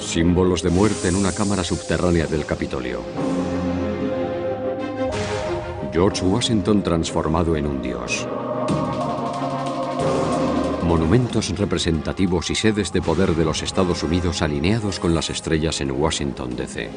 Símbolos de muerte en una cámara subterránea del Capitolio. George Washington transformado en un dios. Monumentos representativos y sedes de poder de los Estados Unidos alineados con las estrellas en Washington, D.C.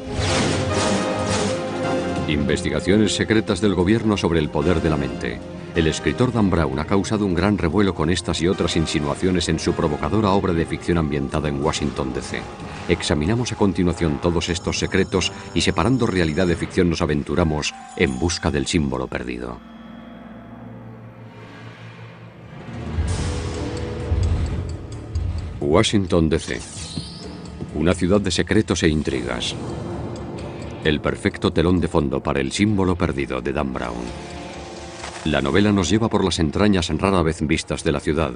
Investigaciones secretas del gobierno sobre el poder de la mente. El escritor Dan Brown ha causado un gran revuelo con estas y otras insinuaciones en su provocadora obra de ficción ambientada en Washington, D.C. Examinamos a continuación todos estos secretos y, separando realidad de ficción, nos aventuramos en busca del símbolo perdido. Washington, D.C. Una ciudad de secretos e intrigas. El perfecto telón de fondo para El símbolo perdido de Dan Brown. La novela nos lleva por las entrañas rara vez vistas de la ciudad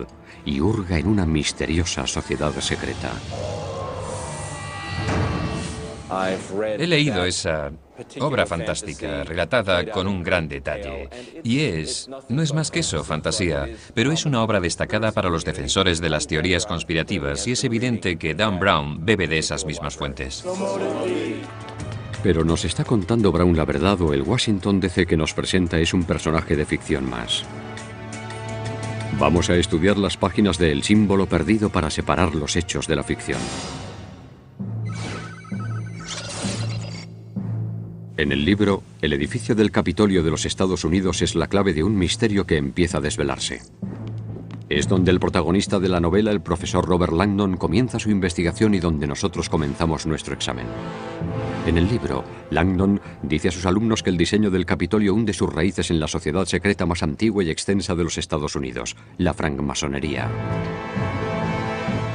y hurga en una misteriosa sociedad secreta. He leído esa obra fantástica, relatada con un gran detalle. Y no es más que eso, fantasía, pero es una obra destacada para los defensores de las teorías conspirativas y es evidente que Dan Brown bebe de esas mismas fuentes. Pero ¿nos está contando Brown la verdad o el Washington D.C. que nos presenta es un personaje de ficción más? Vamos a estudiar las páginas de El símbolo perdido para separar los hechos de la ficción. En el libro, el edificio del Capitolio de los Estados Unidos es la clave de un misterio que empieza a desvelarse. Es donde el protagonista de la novela, el profesor Robert Langdon, comienza su investigación y donde nosotros comenzamos nuestro examen. En el libro, Langdon dice a sus alumnos que el diseño del Capitolio hunde sus raíces en la sociedad secreta más antigua y extensa de los Estados Unidos, la francmasonería.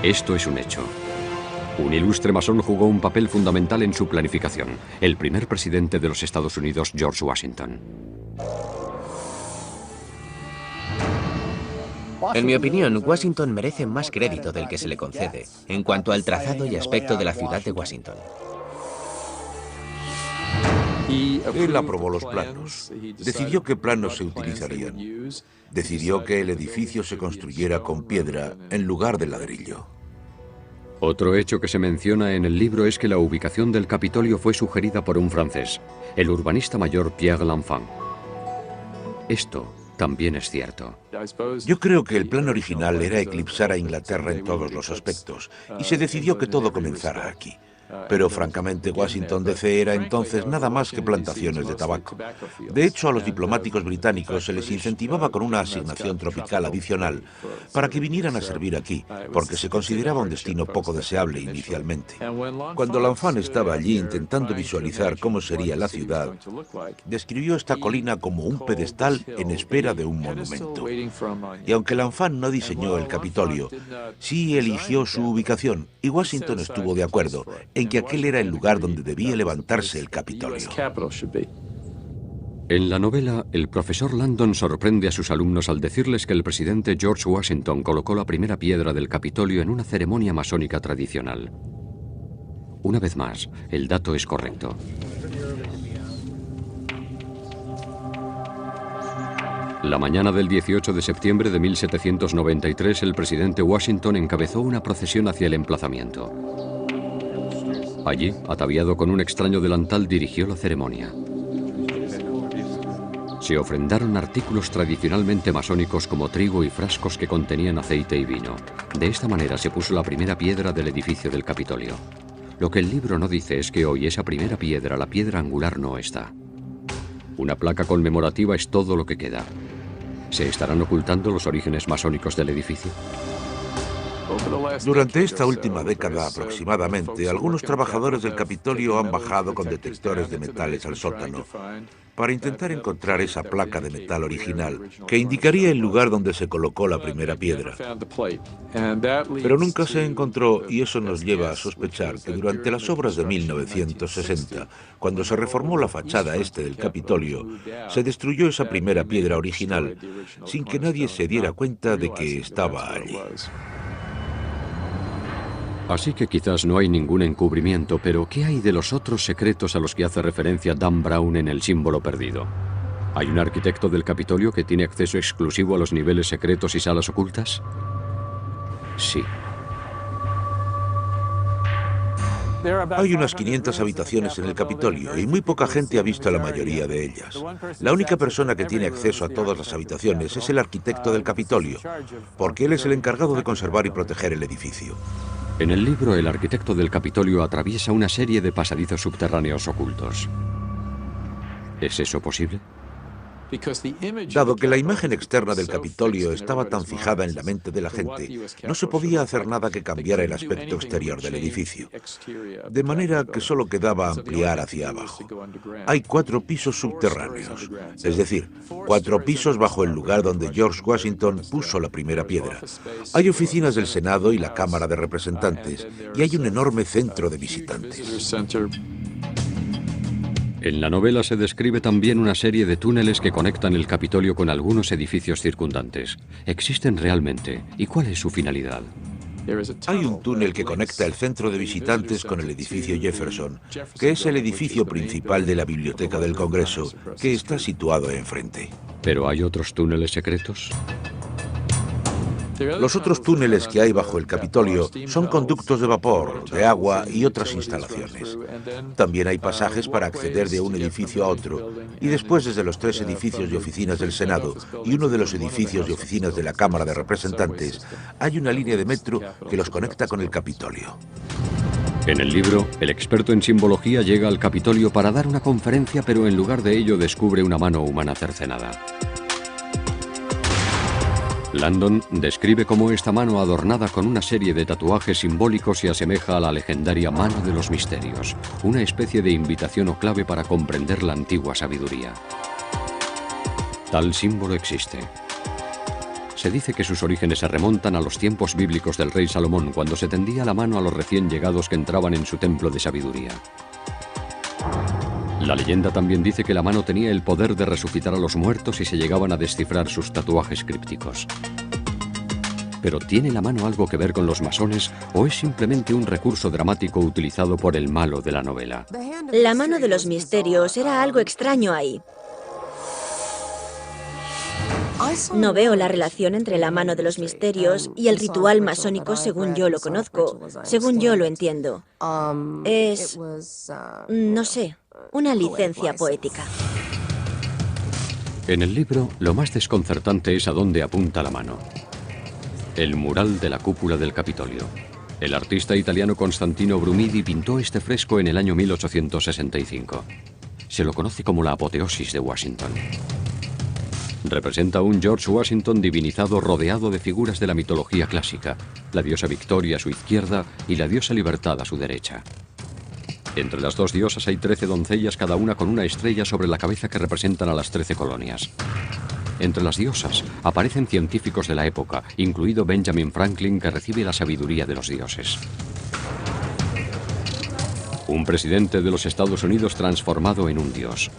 Esto es un hecho. Un ilustre masón jugó un papel fundamental en su planificación, el primer presidente de los Estados Unidos, George Washington. En mi opinión, Washington merece más crédito del que se le concede en cuanto al trazado y aspecto de la ciudad de Washington. Él aprobó los planos, decidió qué planos se utilizarían, decidió que el edificio se construyera con piedra en lugar de ladrillo. Otro hecho que se menciona en el libro es que la ubicación del Capitolio fue sugerida por un francés, el urbanista mayor Pierre L'Enfant. Esto también es cierto. Yo creo que el plan original era eclipsar a Inglaterra en todos los aspectos, y se decidió que todo comenzara aquí. Pero francamente Washington D.C. era entonces nada más que plantaciones de tabaco. De hecho, a los diplomáticos británicos se les incentivaba con una asignación tropical adicional para que vinieran a servir aquí, porque se consideraba un destino poco deseable inicialmente. Cuando L'Enfant estaba allí intentando visualizar cómo sería la ciudad, describió esta colina como un pedestal en espera de un monumento. Y aunque L'Enfant no diseñó el Capitolio, sí eligió su ubicación, y Washington estuvo de acuerdo en que aquel era el lugar donde debía levantarse el Capitolio. En la novela, el profesor Langdon sorprende a sus alumnos al decirles que el presidente George Washington colocó la primera piedra del Capitolio en una ceremonia masónica tradicional. Una vez más, el dato es correcto. La mañana del 18 de septiembre de 1793, el presidente Washington encabezó una procesión hacia el emplazamiento. Allí, ataviado con un extraño delantal, dirigió la ceremonia. Se ofrendaron artículos tradicionalmente masónicos como trigo y frascos que contenían aceite y vino. De esta manera se puso la primera piedra del edificio del Capitolio. Lo que el libro no dice es que hoy esa primera piedra, la piedra angular, no está. Una placa conmemorativa es todo lo que queda. ¿Se estarán ocultando los orígenes masónicos del edificio? Durante esta última década aproximadamente, algunos trabajadores del Capitolio han bajado con detectores de metales al sótano para intentar encontrar esa placa de metal original que indicaría el lugar donde se colocó la primera piedra. Pero nunca se encontró y eso nos lleva a sospechar que durante las obras de 1960, cuando se reformó la fachada este del Capitolio, se destruyó esa primera piedra original sin que nadie se diera cuenta de que estaba allí. Así que quizás no hay ningún encubrimiento, pero ¿qué hay de los otros secretos a los que hace referencia Dan Brown en El símbolo perdido? ¿Hay un arquitecto del Capitolio que tiene acceso exclusivo a los niveles secretos y salas ocultas? Sí. Hay unas 500 habitaciones en el Capitolio y muy poca gente ha visto la mayoría de ellas. La única persona que tiene acceso a todas las habitaciones es el arquitecto del Capitolio, porque él es el encargado de conservar y proteger el edificio. En el libro, el arquitecto del Capitolio atraviesa una serie de pasadizos subterráneos ocultos. ¿Es eso posible? Dado que la imagen externa del Capitolio estaba tan fijada en la mente de la gente, no se podía hacer nada que cambiara el aspecto exterior del edificio. De manera que solo quedaba ampliar hacia abajo. Hay 4 pisos subterráneos, es decir, 4 pisos bajo el lugar donde George Washington puso la primera piedra. Hay oficinas del Senado y la Cámara de Representantes, y hay un enorme centro de visitantes. En la novela se describe también una serie de túneles que conectan el Capitolio con algunos edificios circundantes. ¿Existen realmente? ¿Y cuál es su finalidad? Hay un túnel que conecta el centro de visitantes con el edificio Jefferson, que es el edificio principal de la Biblioteca del Congreso, que está situado enfrente. ¿Pero hay otros túneles secretos? Los otros túneles que hay bajo el Capitolio son conductos de vapor, de agua y otras instalaciones. También hay pasajes para acceder de un edificio a otro, y después desde los 3 edificios de oficinas del Senado y uno de los edificios de oficinas de la Cámara de Representantes, hay una línea de metro que los conecta con el Capitolio. En el libro, el experto en simbología llega al Capitolio para dar una conferencia, pero en lugar de ello descubre una mano humana cercenada. Landon describe cómo esta mano adornada con una serie de tatuajes simbólicos se asemeja a la legendaria mano de los misterios, una especie de invitación o clave para comprender la antigua sabiduría. Tal símbolo existe. Se dice que sus orígenes se remontan a los tiempos bíblicos del rey Salomón, cuando se tendía la mano a los recién llegados que entraban en su templo de sabiduría. La leyenda también dice que la mano tenía el poder de resucitar a los muertos si se llegaban a descifrar sus tatuajes crípticos. ¿Pero tiene la mano algo que ver con los masones o es simplemente un recurso dramático utilizado por el malo de la novela? La mano de los misterios era algo extraño ahí. No veo la relación entre la mano de los misterios y el ritual masónico según yo lo conozco, según yo lo entiendo. Es, no sé, una licencia poética. En el libro, lo más desconcertante es a dónde apunta la mano. El mural de la cúpula del Capitolio. El artista italiano Constantino Brumidi pintó este fresco en el año 1865. Se lo conoce como la apoteosis de Washington. Representa a un George Washington divinizado rodeado de figuras de la mitología clásica, la diosa Victoria a su izquierda y la diosa Libertad a su derecha. Entre las 2 diosas hay 13 doncellas, cada una con una estrella sobre la cabeza que representan a las 13 colonias. Entre las diosas aparecen científicos de la época, incluido Benjamin Franklin, que recibe la sabiduría de los dioses. Un presidente de los Estados Unidos transformado en un dios.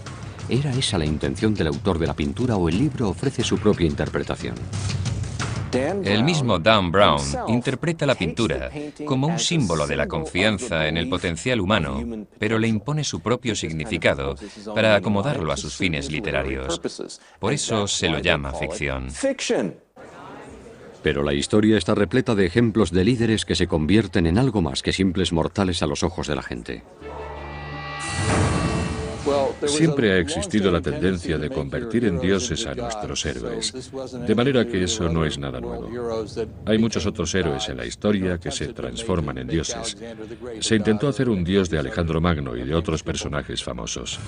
¿Era esa la intención del autor de la pintura o el libro ofrece su propia interpretación? El mismo Dan Brown interpreta la pintura como un símbolo de la confianza en el potencial humano, pero le impone su propio significado para acomodarlo a sus fines literarios. Por eso se lo llama ficción. Pero la historia está repleta de ejemplos de líderes que se convierten en algo más que simples mortales a los ojos de la gente. Siempre ha existido la tendencia de convertir en dioses a nuestros héroes, de manera que eso no es nada nuevo. Hay muchos otros héroes en la historia que se transforman en dioses. Se intentó hacer un dios de Alejandro Magno y de otros personajes famosos.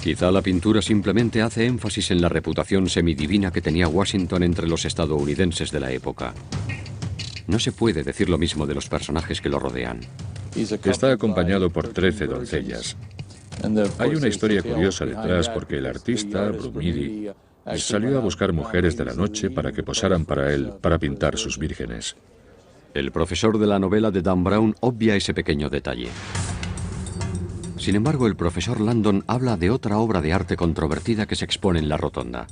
Quizá la pintura simplemente hace énfasis en la reputación semidivina que tenía Washington entre los estadounidenses de la época. No se puede decir lo mismo de los personajes que lo rodean. Está acompañado por 13 doncellas. Hay una historia curiosa detrás porque el artista, Brumidi, salió a buscar mujeres de la noche para que posaran para él, para pintar sus vírgenes. El profesor de la novela de Dan Brown obvia ese pequeño detalle. Sin embargo, el profesor Landon habla de otra obra de arte controvertida que se expone en la rotonda.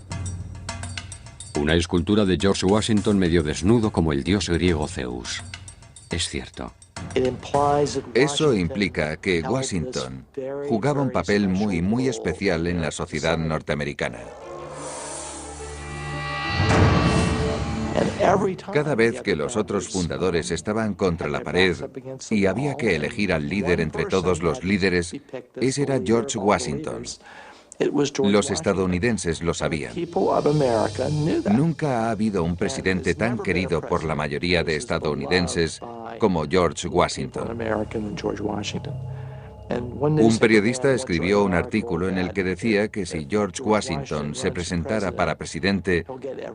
Una escultura de George Washington medio desnudo como el dios griego Zeus. Es cierto. Eso implica que Washington jugaba un papel muy especial en la sociedad norteamericana. Cada vez que los otros fundadores estaban contra la pared y había que elegir al líder entre todos los líderes, ese era George Washington. Los estadounidenses lo sabían. Nunca ha habido un presidente tan querido por la mayoría de estadounidenses como George Washington. Un periodista escribió un artículo en el que decía que si George Washington se presentara para presidente,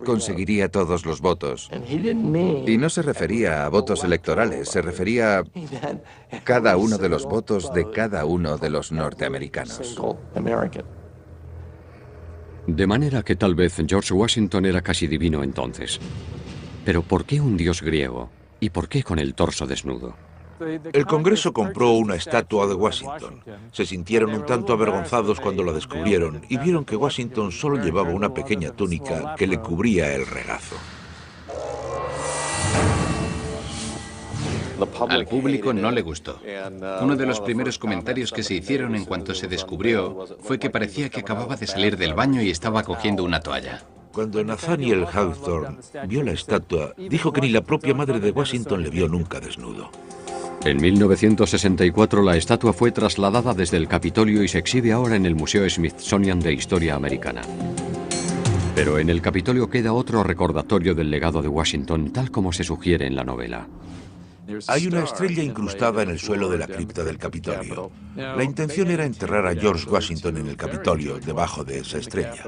conseguiría todos los votos. Y no se refería a votos electorales, se refería a cada uno de los votos de cada uno de los norteamericanos. De manera que tal vez George Washington era casi divino entonces. Pero ¿por qué un dios griego? ¿Y por qué con el torso desnudo? El Congreso compró una estatua de Washington. Se sintieron un tanto avergonzados cuando la descubrieron y vieron que Washington solo llevaba una pequeña túnica que le cubría el regazo. Al público no le gustó. Uno de los primeros comentarios que se hicieron en cuanto se descubrió fue que parecía que acababa de salir del baño y estaba cogiendo una toalla. Cuando Nathaniel Hawthorne vio la estatua, dijo que ni la propia madre de Washington le vio nunca desnudo. En 1964 la estatua fue trasladada desde el Capitolio y se exhibe ahora en el Museo Smithsonian de Historia Americana. Pero en el Capitolio queda otro recordatorio del legado de Washington, tal como se sugiere en la novela. Hay una estrella incrustada en el suelo de la cripta del Capitolio. La intención era enterrar a George Washington en el Capitolio, debajo de esa estrella.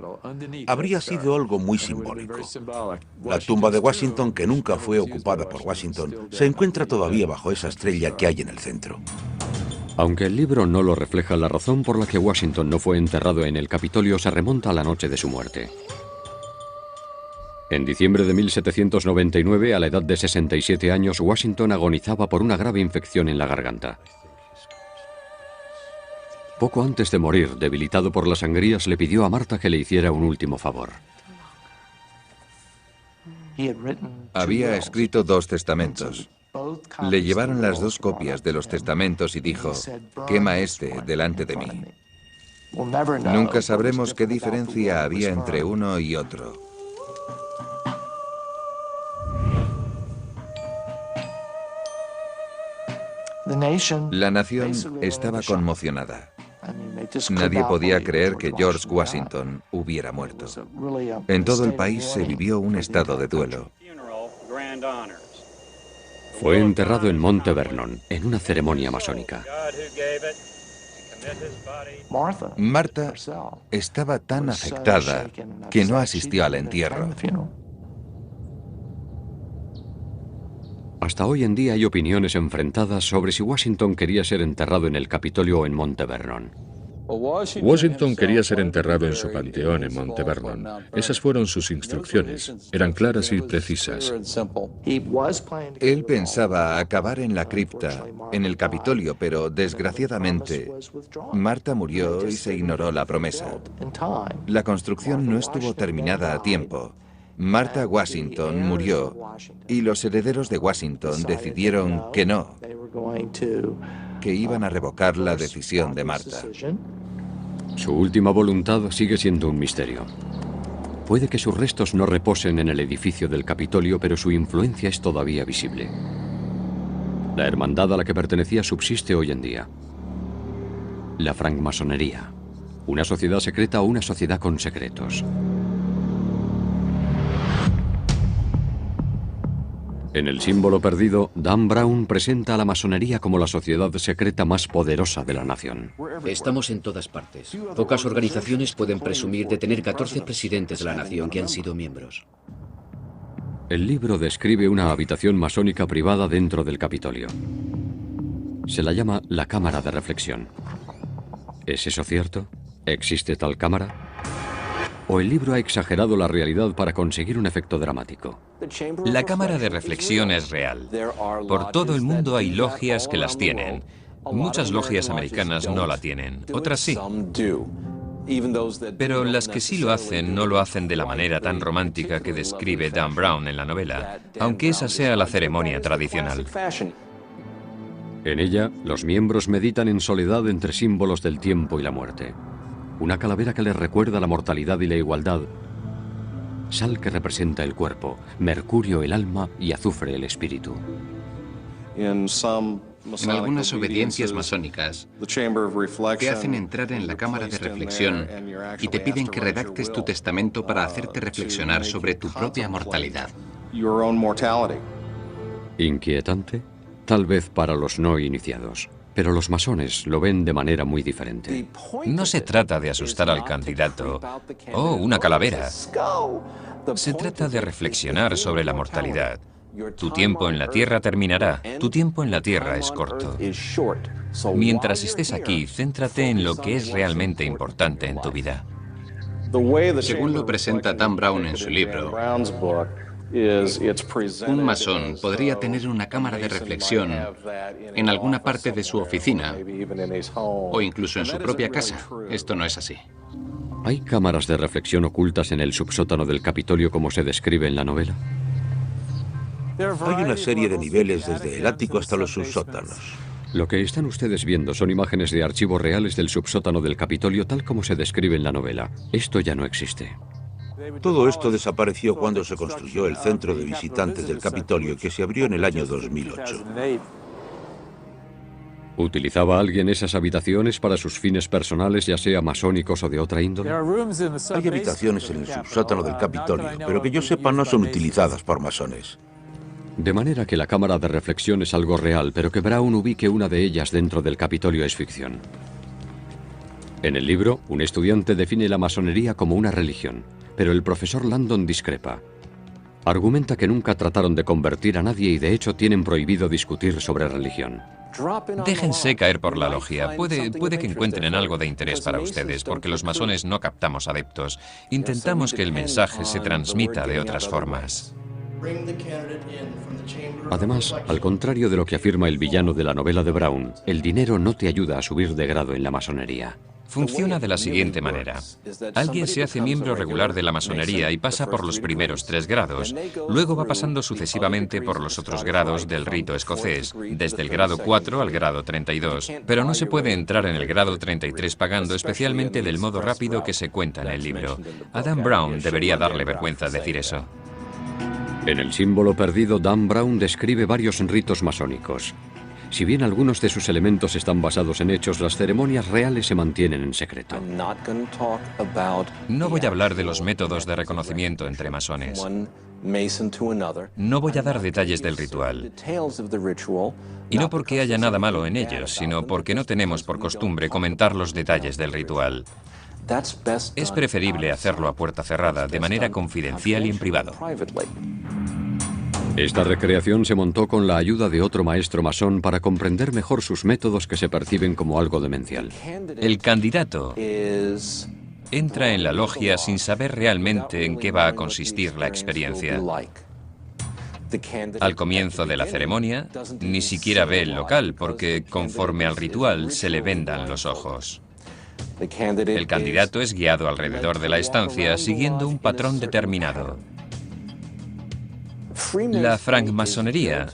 Habría sido algo muy simbólico. La tumba de Washington, que nunca fue ocupada por Washington, se encuentra todavía bajo esa estrella que hay en el centro. Aunque el libro no lo refleja, la razón por la que Washington no fue enterrado en el Capitolio se remonta a la noche de su muerte. En diciembre de 1799, a la edad de 67 años, Washington agonizaba por una grave infección en la garganta. Poco antes de morir, debilitado por las sangrías, le pidió a Martha que le hiciera un último favor. Había escrito 2 testamentos. Le llevaron las 2 copias de los testamentos y dijo, «Quema este delante de mí». Nunca sabremos qué diferencia había entre uno y otro. La nación estaba conmocionada. Nadie podía creer que George Washington hubiera muerto. En todo el país se vivió un estado de duelo. Fue enterrado en Monte Vernon, en una ceremonia masónica. Martha estaba tan afectada que no asistió al entierro. Hasta hoy en día hay opiniones enfrentadas sobre si Washington quería ser enterrado en el Capitolio o en Monte Vernon. Washington quería ser enterrado en su panteón en Monte Vernon. Esas fueron sus instrucciones. Eran claras y precisas. Él pensaba acabar en la cripta, en el Capitolio, pero desgraciadamente Martha murió y se ignoró la promesa. La construcción no estuvo terminada a tiempo. Martha Washington murió y los herederos de Washington decidieron que no, que iban a revocar la decisión de Martha. Su última voluntad sigue siendo un misterio. Puede que sus restos no reposen en el edificio del Capitolio, pero su influencia es todavía visible. La hermandad a la que pertenecía subsiste hoy en día. La francmasonería. Una sociedad secreta o una sociedad con secretos. En El símbolo perdido, Dan Brown presenta a la masonería como la sociedad secreta más poderosa de la nación. Estamos en todas partes. Pocas organizaciones pueden presumir de tener 14 presidentes de la nación que han sido miembros. El libro describe una habitación masónica privada dentro del Capitolio. Se la llama la Cámara de Reflexión. ¿Es eso cierto? ¿Existe tal cámara? ¿O el libro ha exagerado la realidad para conseguir un efecto dramático? La cámara de reflexión es real. Por todo el mundo hay logias que las tienen. Muchas logias americanas no la tienen, otras sí. Pero las que sí lo hacen no lo hacen de la manera tan romántica que describe Dan Brown en la novela, aunque esa sea la ceremonia tradicional. En ella, los miembros meditan en soledad entre símbolos del tiempo y la muerte. Una calavera que les recuerda la mortalidad y la igualdad. sal que representa el cuerpo, mercurio el alma y azufre el espíritu. En algunas obediencias masónicas te hacen entrar en la cámara de reflexión y te piden que redactes tu testamento para hacerte reflexionar sobre tu propia mortalidad. Inquietante, tal vez para los no iniciados, pero los masones lo ven de manera muy diferente. No se trata de asustar al candidato. ¡Oh, una calavera! Se trata de reflexionar sobre la mortalidad. Tu tiempo en la Tierra terminará. Tu tiempo en la Tierra es corto. Mientras estés aquí, céntrate en lo que es realmente importante en tu vida. Según lo presenta Dan Brown en su libro, un masón podría tener una cámara de reflexión en alguna parte de su oficina o incluso en su propia casa. Esto no es así. ¿Hay cámaras de reflexión ocultas en el subsótano del Capitolio como se describe en la novela? Hay una serie de niveles desde el ático hasta los subsótanos. Lo que están ustedes viendo son imágenes de archivos reales del subsótano del Capitolio tal como se describe en la novela. Esto ya no existe. Todo esto desapareció cuando se construyó el centro de visitantes del Capitolio, que se abrió en el año 2008. ¿Utilizaba alguien esas habitaciones para sus fines personales, ya sea masónicos o de otra índole? Hay habitaciones en el subsótano del Capitolio, pero que yo sepa no son utilizadas por masones. De manera que la cámara de reflexión es algo real, pero que Brown ubique una de ellas dentro del Capitolio es ficción. En el libro, un estudiante define la masonería como una religión, pero el profesor Landon discrepa. Argumenta que nunca trataron de convertir a nadie y de hecho tienen prohibido discutir sobre religión. Déjense caer por la logia. Puede que encuentren algo de interés para ustedes, porque los masones no captamos adeptos. Intentamos que el mensaje se transmita de otras formas. Además, al contrario de lo que afirma el villano de la novela de Brown, el dinero no te ayuda a subir de grado en la masonería. Funciona de la siguiente manera. Alguien se hace miembro regular de la masonería y pasa por los primeros 3 grados. Luego va pasando sucesivamente por los otros grados del rito escocés, desde el grado 4 al grado 32. Pero no se puede entrar en el grado 33 pagando, especialmente del modo rápido que se cuenta en el libro. A Dan Brown debería darle vergüenza decir eso. En el símbolo perdido, Dan Brown describe varios ritos masónicos. Si bien algunos de sus elementos están basados en hechos, las ceremonias reales se mantienen en secreto. No voy a hablar de los métodos de reconocimiento entre masones. No voy a dar detalles del ritual. Y no porque haya nada malo en ellos, sino porque no tenemos por costumbre comentar los detalles del ritual. Es preferible hacerlo a puerta cerrada, de manera confidencial y en privado. Esta recreación se montó con la ayuda de otro maestro masón para comprender mejor sus métodos que se perciben como algo demencial. El candidato entra en la logia sin saber realmente en qué va a consistir la experiencia. Al comienzo de la ceremonia, ni siquiera ve el local porque, conforme al ritual, se le vendan los ojos. El candidato es guiado alrededor de la estancia siguiendo un patrón determinado. La francmasonería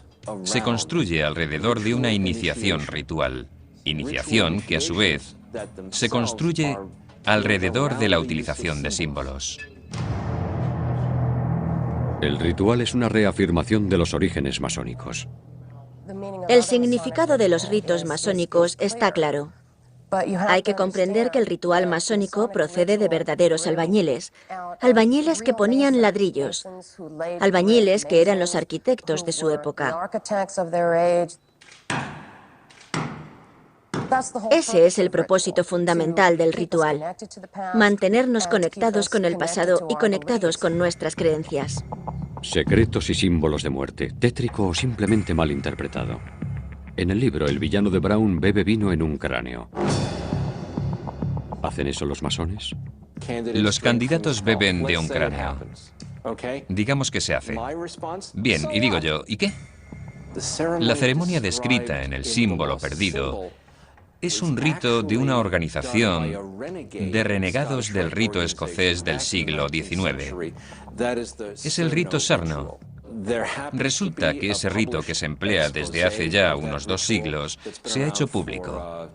se construye alrededor de una iniciación ritual. Iniciación que, a su vez, se construye alrededor de la utilización de símbolos. El ritual es una reafirmación de los orígenes masónicos. El significado de los ritos masónicos está claro. Hay que comprender que el ritual masónico procede de verdaderos albañiles. Albañiles que ponían ladrillos. Albañiles que eran los arquitectos de su época. Ese es el propósito fundamental del ritual. Mantenernos conectados con el pasado y conectados con nuestras creencias. Secretos y símbolos de muerte, tétrico o simplemente mal interpretado. En el libro, el villano de Brown bebe vino en un cráneo. ¿Hacen eso los masones? Los candidatos beben de un cráneo. Digamos que se hace. Bien, y digo yo, ¿y qué? La ceremonia descrita en el símbolo perdido es un rito de una organización de renegados del rito escocés del siglo XIX. Es el rito Sarno. Resulta que ese rito que se emplea desde hace ya unos 2 siglos se ha hecho público.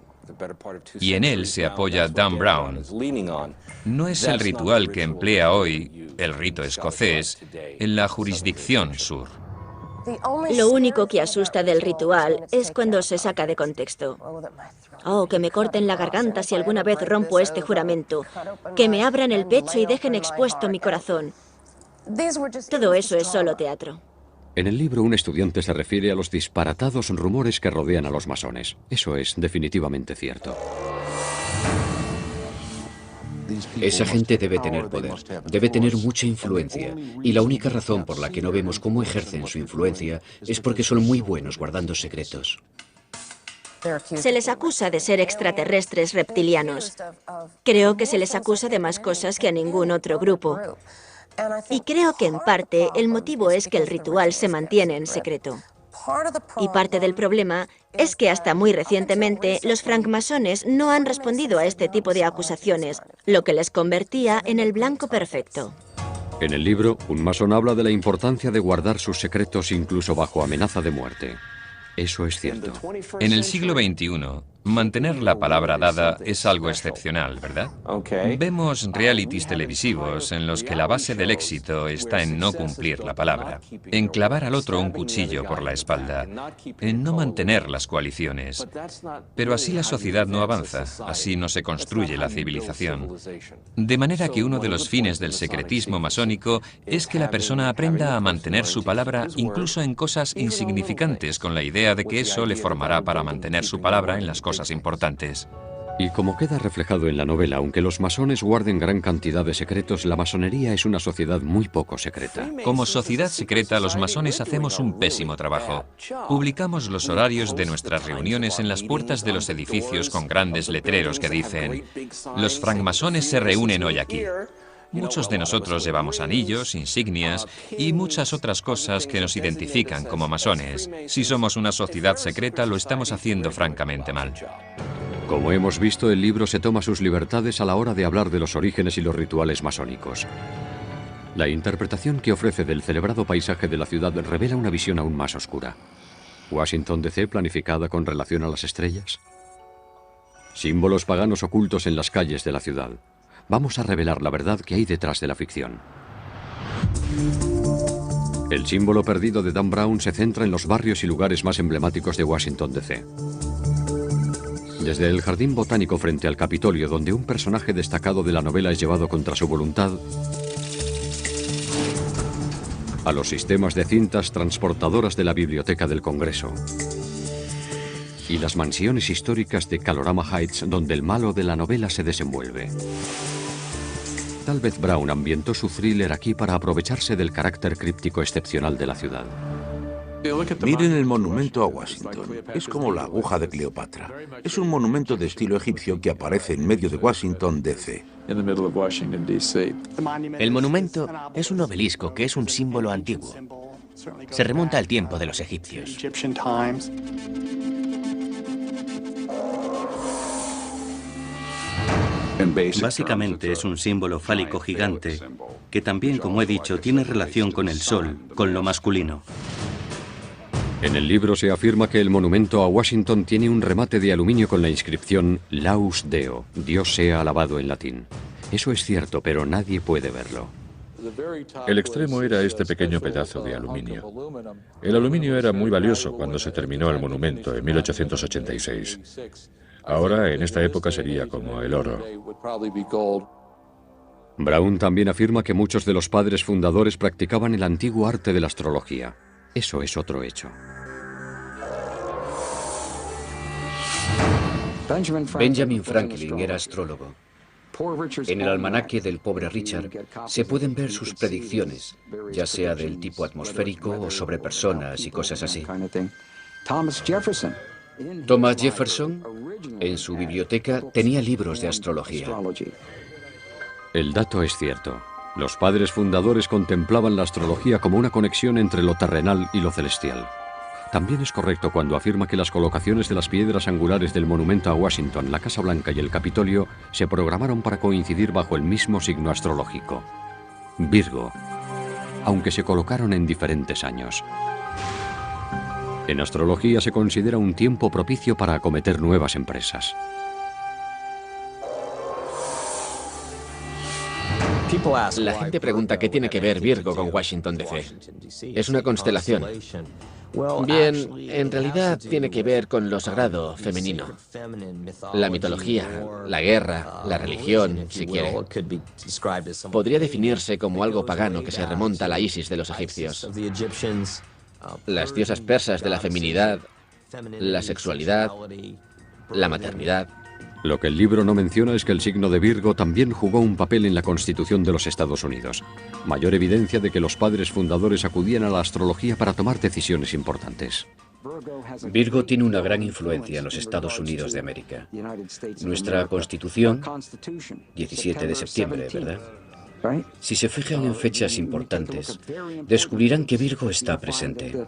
y en él se apoya Dan Brown. No es el ritual que emplea hoy el rito escocés en la jurisdicción sur. Lo único que asusta del ritual es cuando se saca de contexto. Oh, que me corten la garganta si alguna vez rompo este juramento. Que me abran el pecho y dejen expuesto mi corazón. Todo eso es solo teatro. En el libro, un estudiante se refiere a los disparatados rumores que rodean a los masones. Eso es definitivamente cierto. Esa gente debe tener poder, debe tener mucha influencia, y la única razón por la que no vemos cómo ejercen su influencia es porque son muy buenos guardando secretos. Se les acusa de ser extraterrestres reptilianos. Creo que se les acusa de más cosas que a ningún otro grupo. Y creo que en parte el motivo es que el ritual se mantiene en secreto. Y parte del problema es que hasta muy recientemente los francmasones no han respondido a este tipo de acusaciones, lo que les convertía en el blanco perfecto. En el libro, un masón habla de la importancia de guardar sus secretos incluso bajo amenaza de muerte. Eso es cierto. En el siglo XXI, mantener la palabra dada es algo excepcional, ¿verdad? Vemos realities televisivos en los que la base del éxito está en no cumplir la palabra, en clavar al otro un cuchillo por la espalda, en no mantener las coaliciones. Pero así la sociedad no avanza, así no se construye la civilización. De manera que uno de los fines del secretismo masónico es que la persona aprenda a mantener su palabra incluso en cosas insignificantes, con la idea de que eso le formará para mantener su palabra en las cosas importantes. Y como queda reflejado en la novela, aunque los masones guarden gran cantidad de secretos, la masonería es una sociedad muy poco secreta. Como sociedad secreta, los masones hacemos un pésimo trabajo. Publicamos los horarios de nuestras reuniones en las puertas de los edificios con grandes letreros que dicen: los francmasones se reúnen hoy aquí. Muchos de nosotros llevamos anillos, insignias y muchas otras cosas que nos identifican como masones. Si somos una sociedad secreta, lo estamos haciendo francamente mal. Como hemos visto, el libro se toma sus libertades a la hora de hablar de los orígenes y los rituales masónicos. La interpretación que ofrece del celebrado paisaje de la ciudad revela una visión aún más oscura. ¿Washington DC planificada con relación a las estrellas? Símbolos paganos ocultos en las calles de la ciudad. Vamos a revelar la verdad que hay detrás de la ficción. El símbolo perdido de Dan Brown se centra en los barrios y lugares más emblemáticos de Washington, D.C. Desde el jardín botánico frente al Capitolio, donde un personaje destacado de la novela es llevado contra su voluntad, a los sistemas de cintas transportadoras de la Biblioteca del Congreso y las mansiones históricas de Kalorama Heights, donde el malo de la novela se desenvuelve. Tal vez Brown ambientó su thriller aquí para aprovecharse del carácter críptico excepcional de la ciudad. Miren el monumento a Washington. Es como la aguja de Cleopatra. Es un monumento de estilo egipcio que aparece en medio de Washington, D.C. El monumento es un obelisco que es un símbolo antiguo. Se remonta al tiempo de los egipcios. Básicamente es un símbolo fálico gigante que también, como he dicho, tiene relación con el sol, con lo masculino. En el libro se afirma que el monumento a Washington tiene un remate de aluminio con la inscripción Laus Deo, Dios sea alabado en latín. Eso es cierto, pero nadie puede verlo. El extremo era este pequeño pedazo de aluminio. El aluminio era muy valioso cuando se terminó el monumento en 1886. Ahora, en esta época, sería como el oro. Brown también afirma que muchos de los padres fundadores practicaban el antiguo arte de la astrología. Eso es otro hecho. Benjamin Franklin era astrólogo. En el almanaque del pobre Richard se pueden ver sus predicciones, ya sea del tipo atmosférico o sobre personas y cosas así. Thomas Jefferson, en su biblioteca, tenía libros de astrología. El dato es cierto. Los padres fundadores contemplaban la astrología como una conexión entre lo terrenal y lo celestial. También es correcto cuando afirma que las colocaciones de las piedras angulares del monumento a Washington, la Casa Blanca y el Capitolio se programaron para coincidir bajo el mismo signo astrológico, Virgo, aunque se colocaron en diferentes años. En astrología se considera un tiempo propicio para acometer nuevas empresas. La gente pregunta qué tiene que ver Virgo con Washington DC. Es una constelación. Bien, en realidad tiene que ver con lo sagrado femenino. La mitología, la guerra, la religión, si quiere. Podría definirse como algo pagano que se remonta a la Isis de los egipcios. Las diosas persas de la feminidad, la sexualidad, la maternidad. Lo que el libro no menciona es que el signo de Virgo también jugó un papel en la Constitución de los Estados Unidos. Mayor evidencia de que los padres fundadores acudían a la astrología para tomar decisiones importantes. Virgo tiene una gran influencia en los Estados Unidos de América. Nuestra Constitución, 17 de septiembre, ¿verdad? Si se fijan en fechas importantes, descubrirán que Virgo está presente.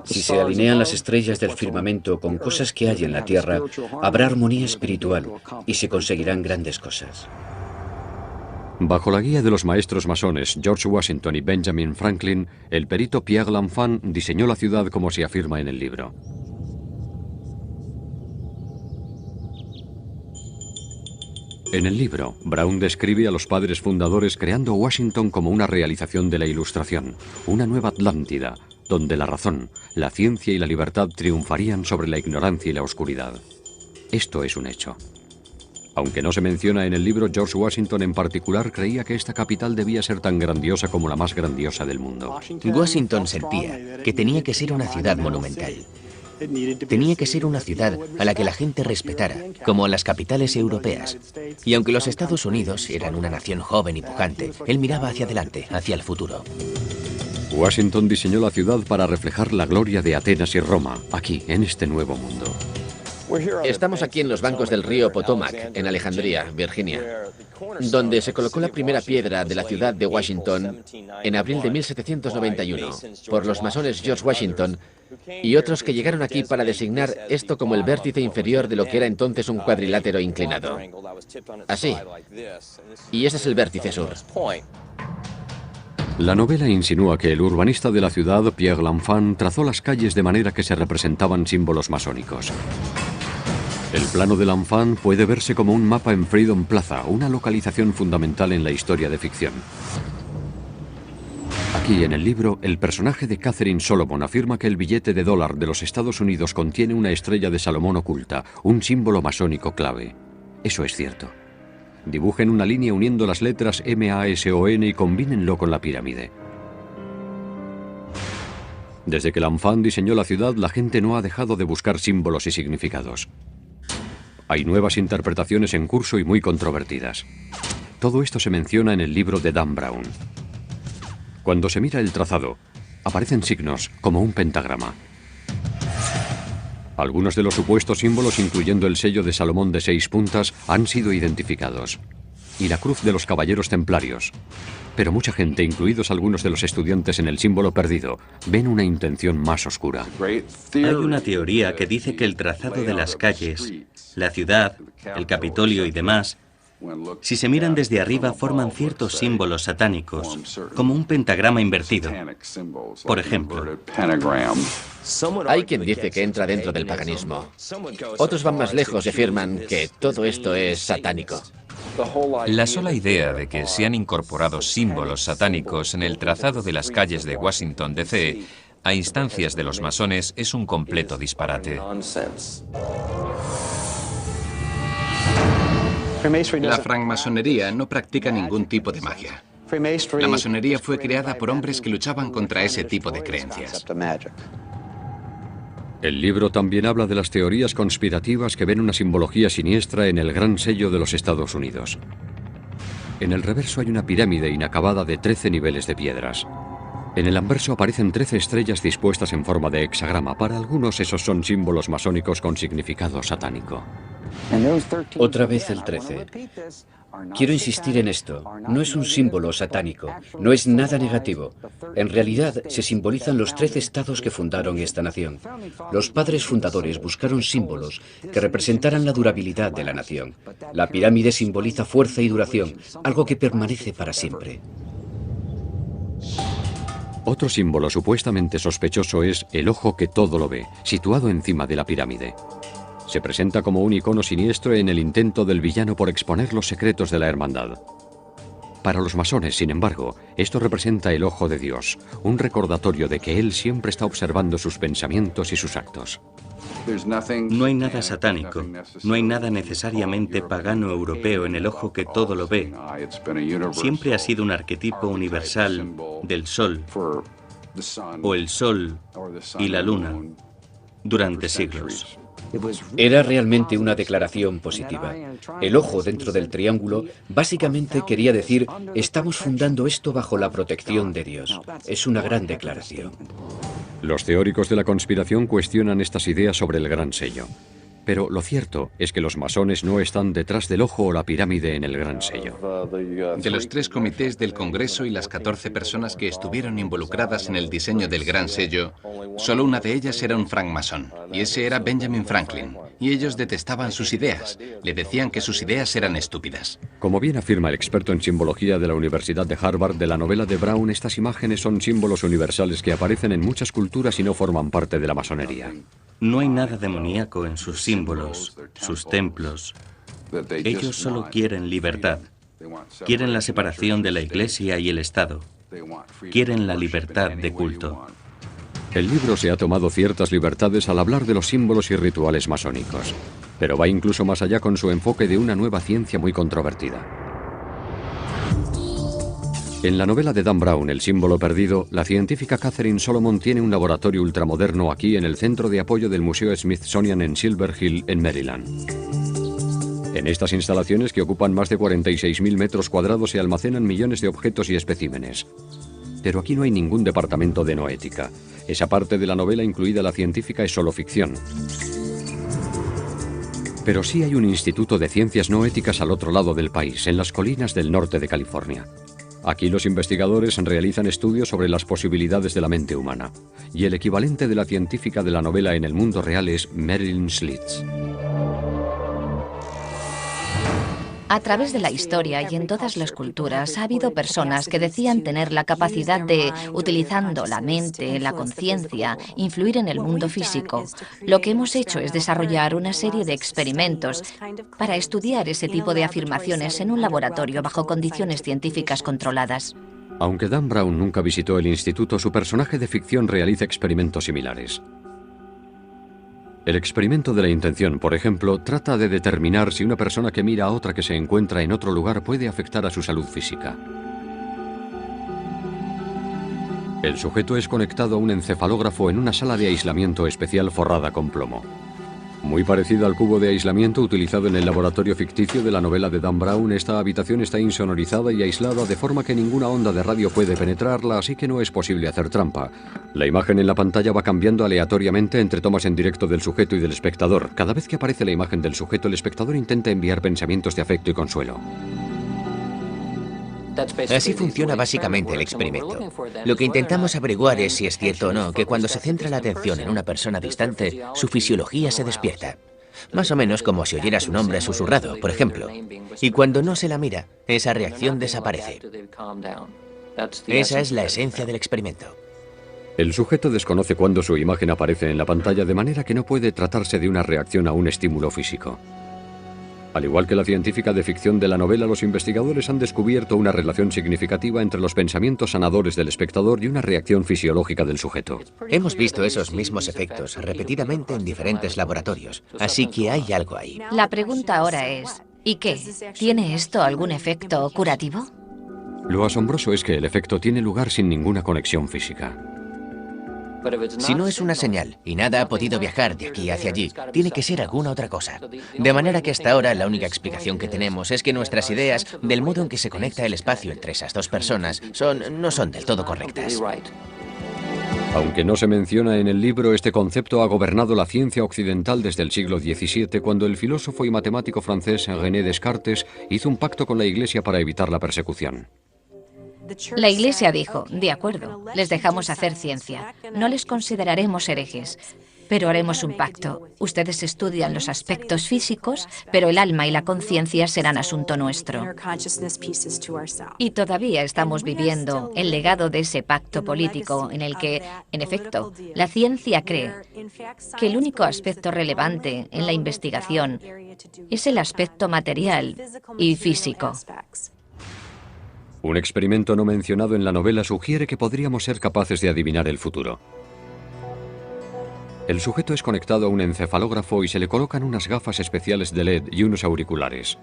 Si se alinean las estrellas del firmamento con cosas que hay en la Tierra, habrá armonía espiritual y se conseguirán grandes cosas. Bajo la guía de los maestros masones George Washington y Benjamin Franklin, el perito Pierre L'Enfant diseñó la ciudad como se afirma en el libro. En el libro, Brown describe a los padres fundadores creando Washington como una realización de la Ilustración, una nueva Atlántida, donde la razón, la ciencia y la libertad triunfarían sobre la ignorancia y la oscuridad. Esto es un hecho. Aunque no se menciona en el libro, George Washington en particular creía que esta capital debía ser tan grandiosa como la más grandiosa del mundo. Washington sentía que tenía que ser una ciudad monumental. Tenía que ser una ciudad a la que la gente respetara, como a las capitales europeas. Y aunque los Estados Unidos eran una nación joven y pujante, él miraba hacia adelante, hacia el futuro. Washington diseñó la ciudad para reflejar la gloria de Atenas y Roma, aquí, en este nuevo mundo. Estamos aquí en los bancos del río Potomac, en Alejandría, Virginia, donde se colocó la primera piedra de la ciudad de Washington en abril de 1791 por los masones George Washington y otros que llegaron aquí para designar esto como el vértice inferior de lo que era entonces un cuadrilátero inclinado. Así. Y ese es el vértice sur. La novela insinúa que el urbanista de la ciudad, Pierre L'Enfant, trazó las calles de manera que se representaban símbolos masónicos. El plano de L'Enfant puede verse como un mapa en Freedom Plaza, una localización fundamental en la historia de ficción. Aquí, en el libro, el personaje de Catherine Solomon afirma que el billete de $1 de los Estados Unidos contiene una estrella de Salomón oculta, un símbolo masónico clave. Eso es cierto. Dibujen una línea uniendo las letras MASON y combínenlo con la pirámide. Desde que L'Enfant diseñó la ciudad, la gente no ha dejado de buscar símbolos y significados. Hay nuevas interpretaciones en curso y muy controvertidas. Todo esto se menciona en el libro de Dan Brown. Cuando se mira el trazado, aparecen signos como un pentagrama. Algunos de los supuestos símbolos, incluyendo el sello de Salomón de 6 puntas, han sido identificados. Y la cruz de los caballeros templarios. Pero mucha gente, incluidos algunos de los estudiantes en el símbolo perdido, ven una intención más oscura. Hay una teoría que dice que el trazado de las calles, la ciudad, el Capitolio y demás, si se miran desde arriba, forman ciertos símbolos satánicos, como un pentagrama invertido. Por ejemplo, hay quien dice que entra dentro del paganismo. Otros van más lejos y afirman que todo esto es satánico. La sola idea de que se han incorporado símbolos satánicos en el trazado de las calles de Washington, D.C., a instancias de los masones, es un completo disparate. La francmasonería no practica ningún tipo de magia. La masonería fue creada por hombres que luchaban contra ese tipo de creencias. El libro también habla de las teorías conspirativas que ven una simbología siniestra en el gran sello de los Estados Unidos. En el reverso hay una pirámide inacabada de 13 niveles de piedras. En el anverso aparecen 13 estrellas dispuestas en forma de hexagrama. Para algunos esos son símbolos masónicos con significado satánico. Otra vez el 13. Quiero insistir en esto. No es un símbolo satánico, no es nada negativo. En realidad se simbolizan los 13 estados que fundaron esta nación. Los padres fundadores buscaron símbolos que representaran la durabilidad de la nación. La pirámide simboliza fuerza y duración, algo que permanece para siempre. Otro símbolo supuestamente sospechoso es el ojo que todo lo ve, situado encima de la pirámide. Se presenta como un icono siniestro en el intento del villano por exponer los secretos de la hermandad. Para los masones, sin embargo, esto representa el ojo de Dios, un recordatorio de que Él siempre está observando sus pensamientos y sus actos. No hay nada satánico, no hay nada necesariamente pagano europeo en el ojo que todo lo ve. Siempre ha sido un arquetipo universal del sol, o el sol y la luna, durante siglos. Era realmente una declaración positiva. El ojo dentro del triángulo básicamente quería decir, estamos fundando esto bajo la protección de Dios. Es una gran declaración. Los teóricos de la conspiración cuestionan estas ideas sobre el Gran Sello. Pero lo cierto es que los masones no están detrás del ojo o la pirámide en el Gran Sello. De los 3 comités del Congreso y las 14 personas que estuvieron involucradas en el diseño del Gran Sello, solo una de ellas era un francmasón, y ese era Benjamin Franklin. Y ellos detestaban sus ideas. Le decían que sus ideas eran estúpidas. Como bien afirma el experto en simbología de la Universidad de Harvard, de la novela de Brown, estas imágenes son símbolos universales que aparecen en muchas culturas y no forman parte de la masonería. No hay nada demoníaco en sus símbolos, sus templos. Ellos solo quieren libertad. Quieren la separación de la Iglesia y el Estado. Quieren la libertad de culto. El libro se ha tomado ciertas libertades al hablar de los símbolos y rituales masónicos, pero va incluso más allá con su enfoque de una nueva ciencia muy controvertida. En la novela de Dan Brown, El símbolo perdido, la científica Catherine Solomon tiene un laboratorio ultramoderno aquí en el centro de apoyo del Museo Smithsonian en Silver Hill, en Maryland. En estas instalaciones, que ocupan más de 46.000 metros cuadrados, se almacenan millones de objetos y especímenes. Pero aquí no hay ningún departamento de noética. Esa parte de la novela, incluida la científica, es solo ficción. Pero sí hay un instituto de ciencias no éticas al otro lado del país, en las colinas del norte de California. Aquí los investigadores realizan estudios sobre las posibilidades de la mente humana. Y el equivalente de la científica de la novela en el mundo real es Marilyn Schlitz. A través de la historia y en todas las culturas ha habido personas que decían tener la capacidad de, utilizando la mente, la conciencia, influir en el mundo físico. Lo que hemos hecho es desarrollar una serie de experimentos para estudiar ese tipo de afirmaciones en un laboratorio bajo condiciones científicas controladas. Aunque Dan Brown nunca visitó el instituto, su personaje de ficción realiza experimentos similares. El experimento de la intención, por ejemplo, trata de determinar si una persona que mira a otra que se encuentra en otro lugar puede afectar a su salud física. El sujeto es conectado a un encefalógrafo en una sala de aislamiento especial forrada con plomo. Muy parecido al cubo de aislamiento utilizado en el laboratorio ficticio de la novela de Dan Brown, esta habitación está insonorizada y aislada de forma que ninguna onda de radio puede penetrarla, así que no es posible hacer trampa. La imagen en la pantalla va cambiando aleatoriamente entre tomas en directo del sujeto y del espectador. Cada vez que aparece la imagen del sujeto, el espectador intenta enviar pensamientos de afecto y consuelo. Así funciona básicamente el experimento. Lo que intentamos averiguar es si es cierto o no que cuando se centra la atención en una persona distante, su fisiología se despierta. Más o menos como si oyera su nombre susurrado, por ejemplo. Y cuando no se la mira, esa reacción desaparece. Esa es la esencia del experimento. El sujeto desconoce cuándo su imagen aparece en la pantalla, de manera que no puede tratarse de una reacción a un estímulo físico. Al igual que la científica de ficción de la novela, los investigadores han descubierto una relación significativa entre los pensamientos sanadores del espectador y una reacción fisiológica del sujeto. Hemos visto esos mismos efectos repetidamente en diferentes laboratorios, así que hay algo ahí. La pregunta ahora es, ¿y qué? ¿Tiene esto algún efecto curativo? Lo asombroso es que el efecto tiene lugar sin ninguna conexión física. Si no es una señal y nada ha podido viajar de aquí hacia allí, tiene que ser alguna otra cosa. De manera que hasta ahora la única explicación que tenemos es que nuestras ideas del modo en que se conecta el espacio entre esas dos personas no son del todo correctas. Aunque no se menciona en el libro, este concepto ha gobernado la ciencia occidental desde el siglo XVII, cuando el filósofo y matemático francés René Descartes hizo un pacto con la Iglesia para evitar la persecución. La Iglesia dijo, de acuerdo, les dejamos hacer ciencia, no les consideraremos herejes. pero haremos un pacto. Ustedes estudian los aspectos físicos, pero el alma y la conciencia serán asunto nuestro. Y todavía estamos viviendo el legado de ese pacto político en el que, en efecto, la ciencia cree que el único aspecto relevante en la investigación es el aspecto material y físico. Un experimento no mencionado en la novela sugiere que podríamos ser capaces de adivinar el futuro. El sujeto es conectado a un encefalógrafo y se le colocan unas gafas especiales de LED y unos auriculares.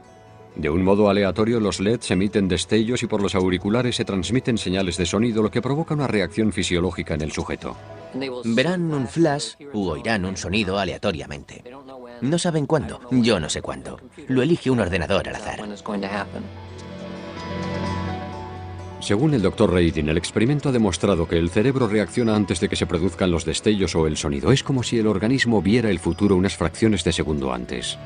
De un modo aleatorio, los LEDs emiten destellos y por los auriculares se transmiten señales de sonido, lo que provoca una reacción fisiológica en el sujeto. Verán un flash u oirán un sonido aleatoriamente. No saben cuándo, yo no sé cuándo. Lo elige un ordenador al azar. Según el Dr. Radin, el experimento ha demostrado que el cerebro reacciona antes de que se produzcan los destellos o el sonido. Es como si el organismo viera el futuro unas fracciones de segundo antes.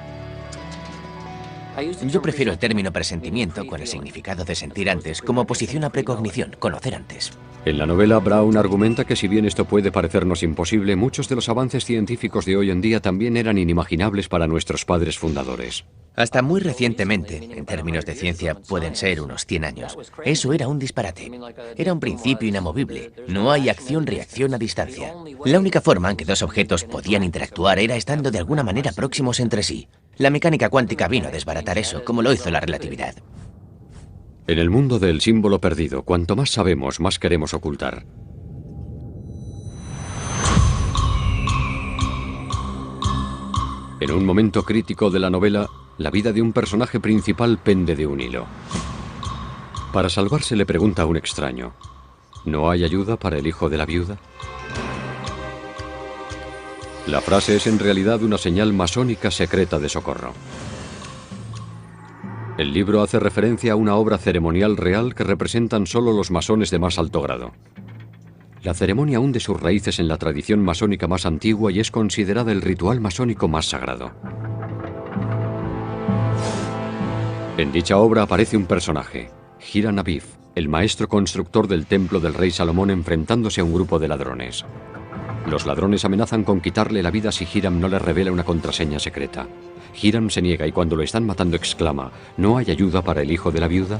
Yo prefiero el término presentimiento, con el significado de sentir antes, como oposición a precognición, conocer antes. En la novela, Brown argumenta que si bien esto puede parecernos imposible, muchos de los avances científicos de hoy en día también eran inimaginables para nuestros padres fundadores. Hasta muy recientemente, en términos de ciencia, pueden ser unos 100 años. Eso era un disparate. Era un principio inamovible. No hay acción-reacción a distancia. La única forma en que dos objetos podían interactuar era estando de alguna manera próximos entre sí. La mecánica cuántica vino a desbaratar eso, como lo hizo la relatividad. En el mundo del símbolo perdido, cuanto más sabemos, más queremos ocultar. En un momento crítico de la novela, la vida de un personaje principal pende de un hilo. Para salvarse le pregunta a un extraño: ¿no hay ayuda para el hijo de la viuda? La frase es en realidad una señal masónica secreta de socorro. El libro hace referencia a una obra ceremonial real que representan solo los masones de más alto grado. La ceremonia hunde sus raíces en la tradición masónica más antigua y es considerada el ritual masónico más sagrado. En dicha obra aparece un personaje, Hiram Abiff, el maestro constructor del templo del rey Salomón, enfrentándose a un grupo de ladrones. Los ladrones amenazan con quitarle la vida si Hiram no les revela una contraseña secreta. Hiram se niega y cuando lo están matando exclama: ¿no hay ayuda para el hijo de la viuda?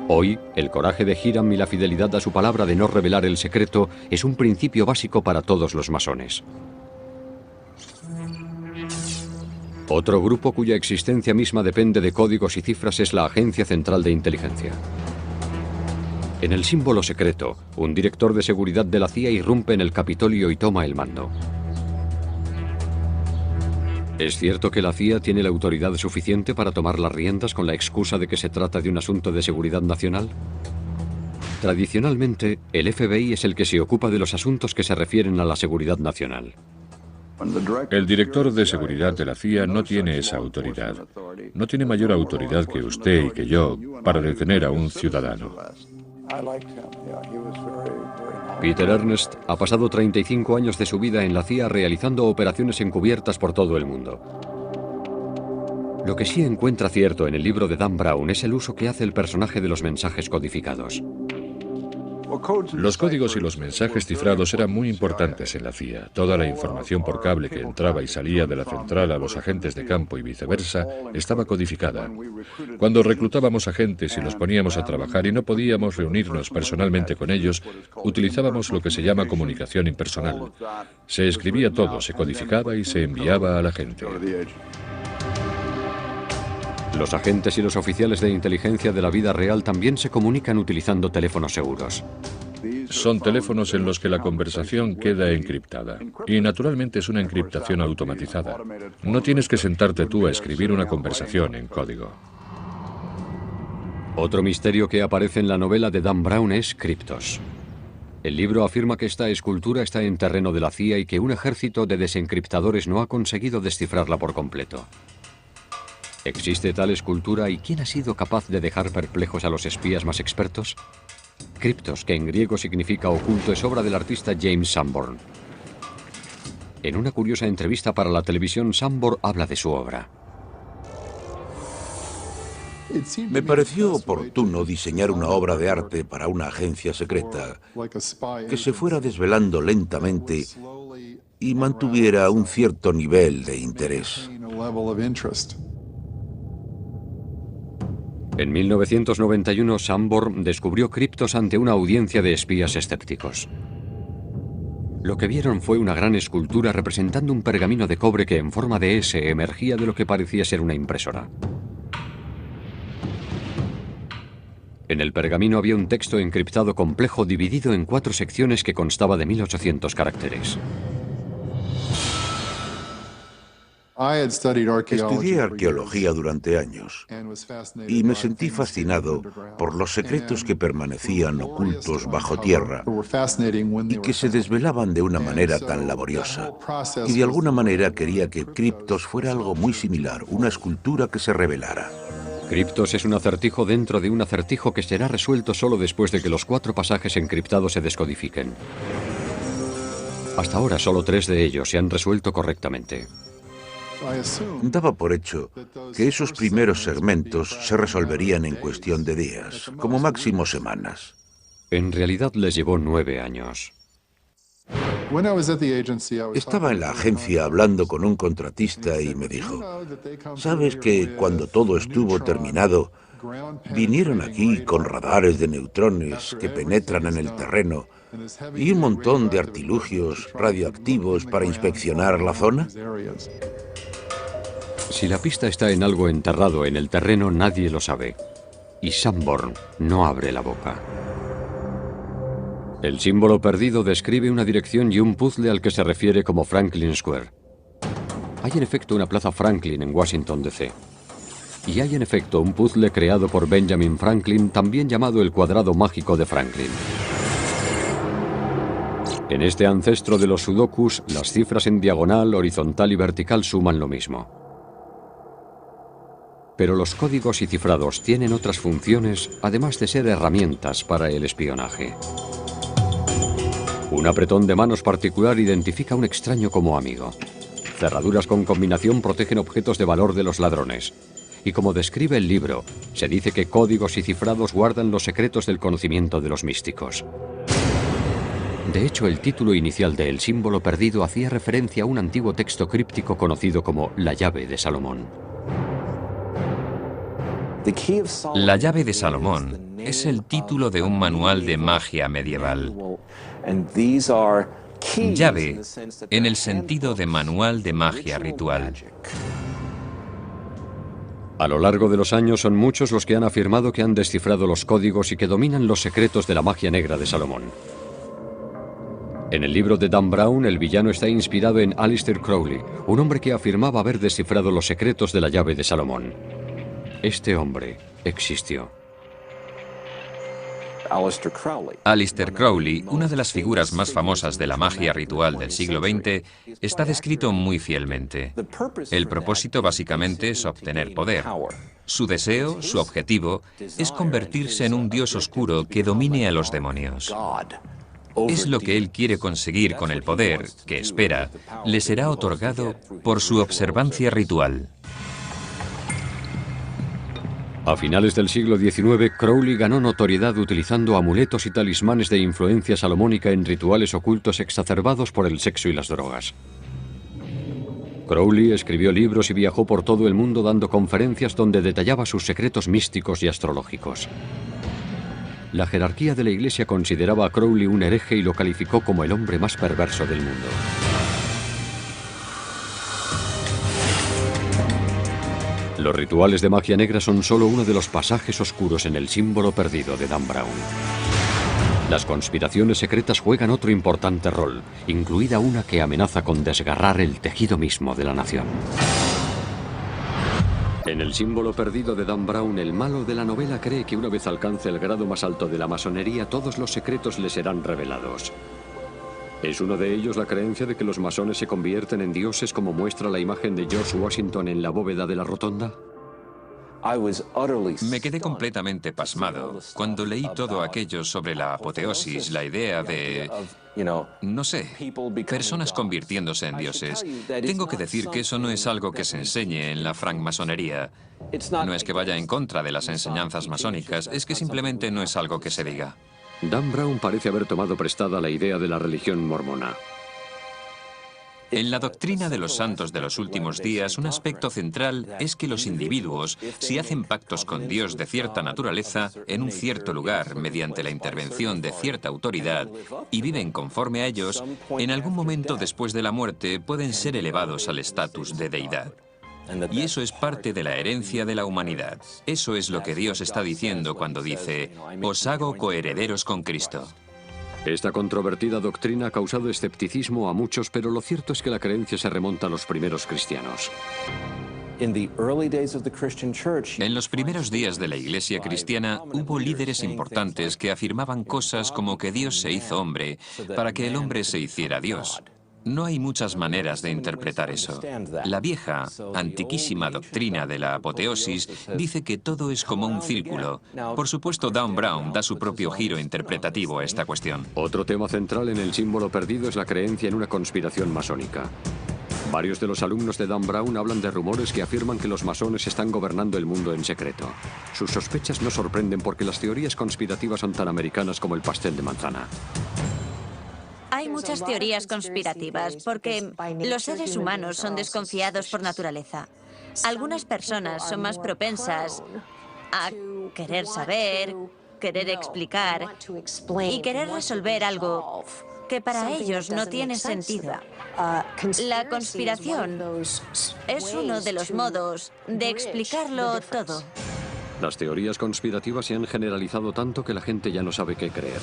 Hoy, el coraje de Hiram y la fidelidad a su palabra de no revelar el secreto es un principio básico para todos los masones. Otro grupo cuya existencia misma depende de códigos y cifras es la Agencia Central de Inteligencia. En el símbolo secreto, un director de seguridad de la CIA irrumpe en el Capitolio y toma el mando. ¿Es cierto que la CIA tiene la autoridad suficiente para tomar las riendas con la excusa de que se trata de un asunto de seguridad nacional? Tradicionalmente, el FBI es el que se ocupa de los asuntos que se refieren a la seguridad nacional. El director de seguridad de la CIA no tiene esa autoridad. No tiene mayor autoridad que usted y que yo para detener a un ciudadano. Peter Ernst ha pasado 35 años de su vida en la CIA realizando operaciones encubiertas por todo el mundo. Lo que sí encuentra cierto en el libro de Dan Brown es el uso que hace el personaje de los mensajes codificados. Los códigos y los mensajes cifrados eran muy importantes en la CIA. Toda la información por cable que entraba y salía de la central a los agentes de campo y viceversa estaba codificada. Cuando reclutábamos agentes y los poníamos a trabajar y no podíamos reunirnos personalmente con ellos, utilizábamos lo que se llama comunicación impersonal. Se escribía todo, se codificaba y se enviaba a la gente. Los agentes y los oficiales de inteligencia de la vida real también se comunican utilizando teléfonos seguros. Son teléfonos en los que la conversación queda encriptada. Y naturalmente es una encriptación automatizada. No tienes que sentarte tú a escribir una conversación en código. Otro misterio que aparece en la novela de Dan Brown es Cryptos. El libro afirma que esta escultura está en terreno de la CIA y que un ejército de desencriptadores no ha conseguido descifrarla por completo. ¿Existe tal escultura y quién ha sido capaz de dejar perplejos a los espías más expertos? Cryptos, que en griego significa oculto, es obra del artista James Sanborn. En una curiosa entrevista para la televisión, Sanborn habla de su obra. Me pareció oportuno diseñar una obra de arte para una agencia secreta que se fuera desvelando lentamente y mantuviera un cierto nivel de interés. En 1991, Sanborn descubrió criptos ante una audiencia de espías escépticos. Lo que vieron fue una gran escultura representando un pergamino de cobre que en forma de S emergía de lo que parecía ser una impresora. En el pergamino había un texto encriptado complejo dividido en 4 secciones que constaba de 1800 caracteres. Estudié arqueología durante años y me sentí fascinado por los secretos que permanecían ocultos bajo tierra y que se desvelaban de una manera tan laboriosa. Y de alguna manera quería que Criptos fuera algo muy similar, una escultura que se revelara. Criptos es un acertijo dentro de un acertijo que será resuelto solo después de que los 4 pasajes encriptados se descodifiquen. Hasta ahora solo 3 de ellos se han resuelto correctamente. Daba por hecho que esos primeros segmentos se resolverían en cuestión de días, como máximo semanas. En realidad les llevó 9 años. Estaba en la agencia hablando con un contratista y me dijo, ¿sabes que cuando todo estuvo terminado, vinieron aquí con radares de neutrones que penetran en el terreno y un montón de artilugios radioactivos para inspeccionar la zona? Si la pista está en algo enterrado en el terreno, nadie lo sabe. Y Sanborn no abre la boca. El símbolo perdido describe una dirección y un puzzle al que se refiere como Franklin Square. Hay en efecto una plaza Franklin en Washington, D.C. Y hay en efecto un puzzle creado por Benjamin Franklin, también llamado el cuadrado mágico de Franklin. En este ancestro de los sudokus, las cifras en diagonal, horizontal y vertical suman lo mismo. Pero los códigos y cifrados tienen otras funciones, además de ser herramientas para el espionaje. Un apretón de manos particular identifica a un extraño como amigo. Cerraduras con combinación protegen objetos de valor de los ladrones. Y como describe el libro, se dice que códigos y cifrados guardan los secretos del conocimiento de los místicos. De hecho, el título inicial de El símbolo perdido hacía referencia a un antiguo texto críptico conocido como La llave de Salomón. La llave de Salomón es el título de un manual de magia medieval. Llave en el sentido de manual de magia ritual. A lo largo de los años son muchos los que han afirmado que han descifrado los códigos y que dominan los secretos de la magia negra de Salomón. En el libro de Dan Brown, el villano está inspirado en Aleister Crowley, un hombre que afirmaba haber descifrado los secretos de la llave de Salomón. Este hombre existió. Aleister Crowley, una de las figuras más famosas de la magia ritual del siglo XX, está descrito muy fielmente. El propósito básicamente es obtener poder. Su deseo, su objetivo, es convertirse en un dios oscuro que domine a los demonios. Es lo que él quiere conseguir con el poder, que espera, le será otorgado por su observancia ritual. A finales del siglo XIX, Crowley ganó notoriedad utilizando amuletos y talismanes de influencia salomónica en rituales ocultos exacerbados por el sexo y las drogas. Crowley escribió libros y viajó por todo el mundo dando conferencias donde detallaba sus secretos místicos y astrológicos. La jerarquía de la Iglesia consideraba a Crowley un hereje y lo calificó como el hombre más perverso del mundo. Los rituales de magia negra son solo uno de los pasajes oscuros en el símbolo perdido de Dan Brown. Las conspiraciones secretas juegan otro importante rol, incluida una que amenaza con desgarrar el tejido mismo de la nación. En el símbolo perdido de Dan Brown, el malo de la novela cree que una vez alcance el grado más alto de la masonería, todos los secretos le serán revelados. ¿Es uno de ellos la creencia de que los masones se convierten en dioses, como muestra la imagen de George Washington en la bóveda de la rotonda? Me quedé completamente pasmado cuando leí todo aquello sobre la apoteosis, la idea de, no sé, personas convirtiéndose en dioses. Tengo que decir que eso no es algo que se enseñe en la francmasonería. No es que vaya en contra de las enseñanzas masónicas, es que simplemente no es algo que se diga. Dan Brown parece haber tomado prestada la idea de la religión mormona. En la doctrina de los santos de los últimos días, un aspecto central es que los individuos, si hacen pactos con Dios de cierta naturaleza, en un cierto lugar, mediante la intervención de cierta autoridad, y viven conforme a ellos, en algún momento después de la muerte pueden ser elevados al estatus de deidad. Y eso es parte de la herencia de la humanidad. Eso es lo que Dios está diciendo cuando dice, os hago coherederos con Cristo. Esta controvertida doctrina ha causado escepticismo a muchos, pero lo cierto es que la creencia se remonta a los primeros cristianos. En los primeros días de la Iglesia cristiana hubo líderes importantes que afirmaban cosas como que Dios se hizo hombre para que el hombre se hiciera Dios. No hay muchas maneras de interpretar eso. La vieja, antiquísima doctrina de la apoteosis dice que todo es como un círculo. Por supuesto, Dan Brown da su propio giro interpretativo a esta cuestión. Otro tema central en el símbolo perdido es la creencia en una conspiración masónica. Varios de los alumnos de Dan Brown hablan de rumores que afirman que los masones están gobernando el mundo en secreto. Sus sospechas no sorprenden porque las teorías conspirativas son tan americanas como el pastel de manzana. Hay muchas teorías conspirativas porque los seres humanos son desconfiados por naturaleza. Algunas personas son más propensas a querer saber, querer explicar y querer resolver algo que para ellos no tiene sentido. La conspiración es uno de los modos de explicarlo todo. Las teorías conspirativas se han generalizado tanto que la gente ya no sabe qué creer.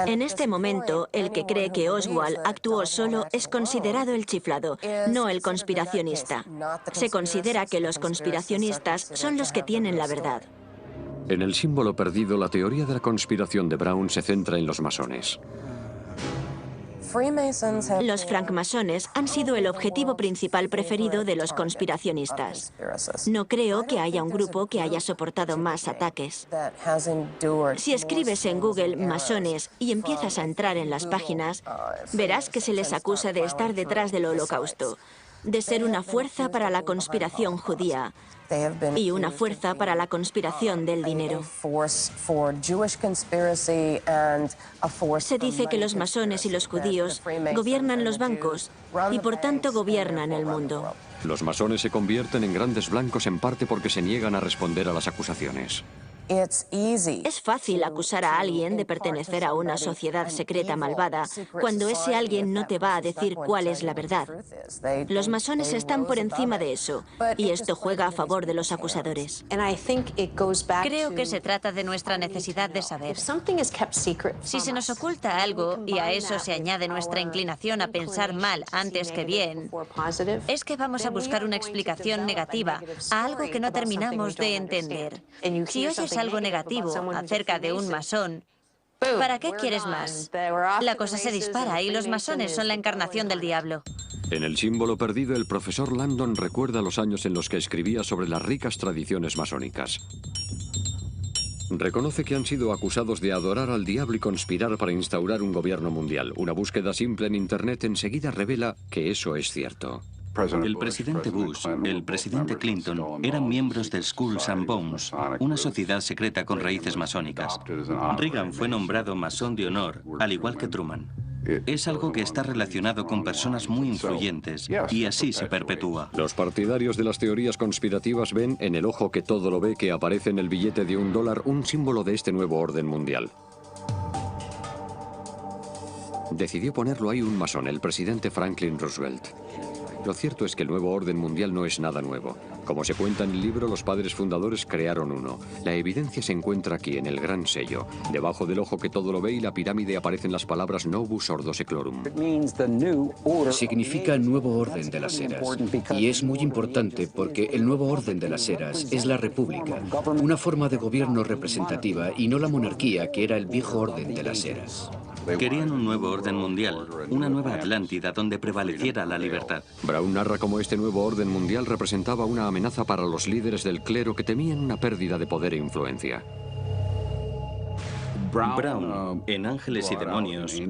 En este momento, el que cree que Oswald actuó solo es considerado el chiflado, no el conspiracionista. Se considera que los conspiracionistas son los que tienen la verdad. En el símbolo perdido, la teoría de la conspiración de Brown se centra en los masones. Los francmasones han sido el objetivo principal preferido de los conspiracionistas. No creo que haya un grupo que haya soportado más ataques. Si escribes en Google masones y empiezas a entrar en las páginas, verás que se les acusa de estar detrás del Holocausto, de ser una fuerza para la conspiración judía y una fuerza para la conspiración del dinero. Se dice que los masones y los judíos gobiernan los bancos y por tanto gobiernan el mundo. Los masones se convierten en grandes blancos en parte porque se niegan a responder a las acusaciones. Es fácil acusar a alguien de pertenecer a una sociedad secreta malvada cuando ese alguien no te va a decir cuál es la verdad. Los masones están por encima de eso y esto juega a favor de los acusadores. Creo que se trata de nuestra necesidad de saber. Si se nos oculta algo y a eso se añade nuestra inclinación a pensar mal antes que bien, es que vamos a buscar una explicación negativa a algo que no terminamos de entender. Si oyes algo negativo acerca de un masón, ¿para qué quieres más? La cosa se dispara y los masones son la encarnación del diablo. En el símbolo perdido, el profesor Langdon recuerda los años en los que escribía sobre las ricas tradiciones masónicas. Reconoce que han sido acusados de adorar al diablo y conspirar para instaurar un gobierno mundial. Una búsqueda simple en Internet enseguida revela que eso es cierto. El presidente Bush, el presidente Clinton eran miembros del Skulls and Bones, una sociedad secreta con raíces masónicas. Reagan fue nombrado masón de honor, al igual que Truman. Es algo que está relacionado con personas muy influyentes y así se perpetúa. Los partidarios de las teorías conspirativas ven en el ojo que todo lo ve que aparece en el billete de $1 un símbolo de este nuevo orden mundial. Decidió ponerlo ahí un masón, el presidente Franklin Roosevelt. Lo cierto es que el nuevo orden mundial no es nada nuevo. Como se cuenta en el libro, los padres fundadores crearon uno. La evidencia se encuentra aquí, en el gran sello. Debajo del ojo que todo lo ve y la pirámide aparecen las palabras Novus Ordo Seclorum. Significa nuevo orden de las eras. Y es muy importante porque el nuevo orden de las eras es la república, una forma de gobierno representativa y no la monarquía que era el viejo orden de las eras. Querían un nuevo orden mundial, una nueva Atlántida donde prevaleciera la libertad. Brown narra cómo este nuevo orden mundial representaba una amenaza para los líderes del clero que temían una pérdida de poder e influencia. Brown, en Ángeles y Demonios,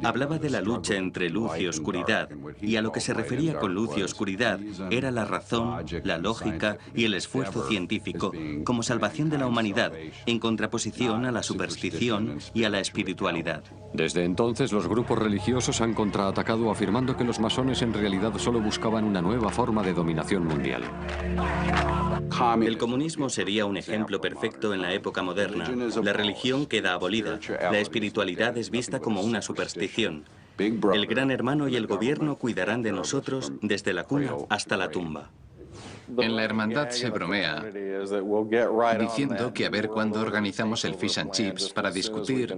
hablaba de la lucha entre luz y oscuridad, y a lo que se refería con luz y oscuridad era la razón, la lógica y el esfuerzo científico como salvación de la humanidad, en contraposición a la superstición y a la espiritualidad. Desde entonces, los grupos religiosos han contraatacado afirmando que los masones en realidad solo buscaban una nueva forma de dominación mundial. El comunismo sería un ejemplo perfecto en la época moderna. La religión queda abolida. La espiritualidad es vista como una superstición. El Gran Hermano y el gobierno cuidarán de nosotros desde la cuna hasta la tumba. En la hermandad se bromea diciendo que a ver cuándo organizamos el Fish and Chips para discutir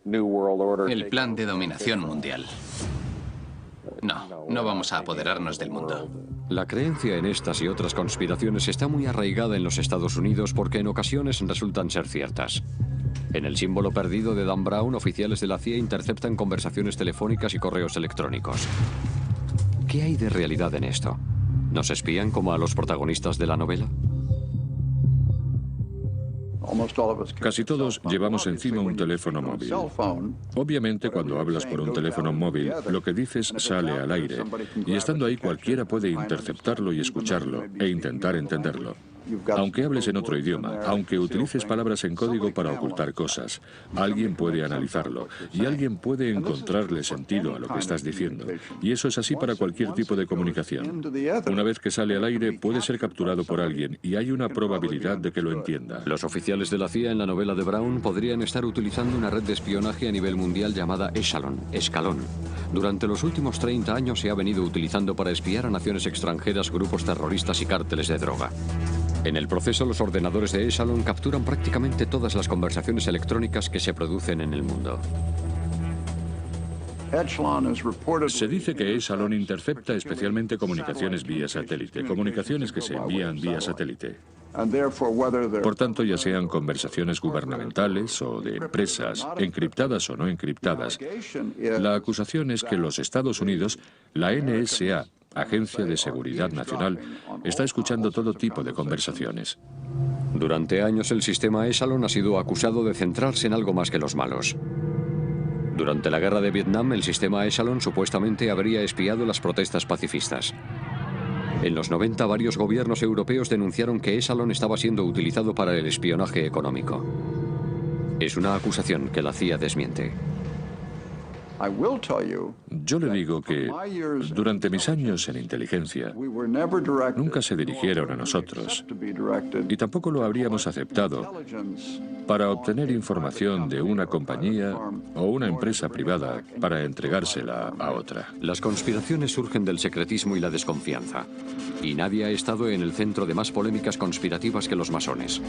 el plan de dominación mundial. No vamos a apoderarnos del mundo. La creencia en estas y otras conspiraciones está muy arraigada en los Estados Unidos porque en ocasiones resultan ser ciertas. En el símbolo perdido de Dan Brown, oficiales de la CIA interceptan conversaciones telefónicas y correos electrónicos. ¿Qué hay de realidad en esto? ¿Nos espían como a los protagonistas de la novela? Casi todos llevamos encima un teléfono móvil. Obviamente, cuando hablas por un teléfono móvil, lo que dices sale al aire, y estando ahí cualquiera puede interceptarlo y escucharlo, e intentar entenderlo. Aunque hables en otro idioma, aunque utilices palabras en código para ocultar cosas, alguien puede analizarlo, y alguien puede encontrarle sentido a lo que estás diciendo. Y eso es así para cualquier tipo de comunicación. Una vez que sale al aire, puede ser capturado por alguien, y hay una probabilidad de que lo entienda. Los oficiales de la CIA en la novela de Brown podrían estar utilizando una red de espionaje a nivel mundial llamada Escalón. Durante los últimos 30 años se ha venido utilizando para espiar a naciones extranjeras, grupos terroristas y cárteles de droga. En el proceso, los ordenadores de Echelon capturan prácticamente todas las conversaciones electrónicas que se producen en el mundo. Se dice que Echelon intercepta especialmente comunicaciones vía satélite, comunicaciones que se envían vía satélite. Por tanto, ya sean conversaciones gubernamentales o de empresas, encriptadas o no encriptadas, la acusación es que los Estados Unidos, la NSA, Agencia de Seguridad Nacional, está escuchando todo tipo de conversaciones. Durante años el sistema Echelon ha sido acusado de centrarse en algo más que los malos. Durante la guerra de Vietnam, el sistema Echelon supuestamente habría espiado las protestas pacifistas. En los 90, varios gobiernos europeos denunciaron que Echelon estaba siendo utilizado para el espionaje económico. Es una acusación que la CIA desmiente. Yo le digo que durante mis años en inteligencia nunca se dirigieron a nosotros y tampoco lo habríamos aceptado para obtener información de una compañía o una empresa privada para entregársela a otra. Las conspiraciones surgen del secretismo y la desconfianza, y nadie ha estado en el centro de más polémicas conspirativas que los masones.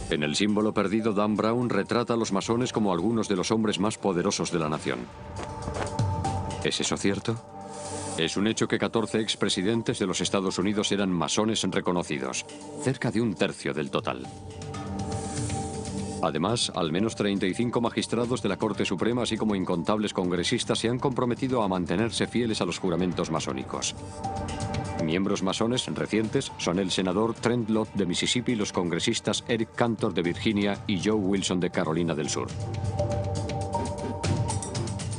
En el símbolo perdido, Dan Brown retrata a los masones como algunos de los hombres más poderosos de la nación. ¿Es eso cierto? Es un hecho que 14 expresidentes de los Estados Unidos eran masones reconocidos, cerca de un tercio del total. Además, al menos 35 magistrados de la Corte Suprema, así como incontables congresistas, se han comprometido a mantenerse fieles a los juramentos masónicos. Miembros masones recientes son el senador Trent Lott de Mississippi, los congresistas Eric Cantor de Virginia y Joe Wilson de Carolina del Sur.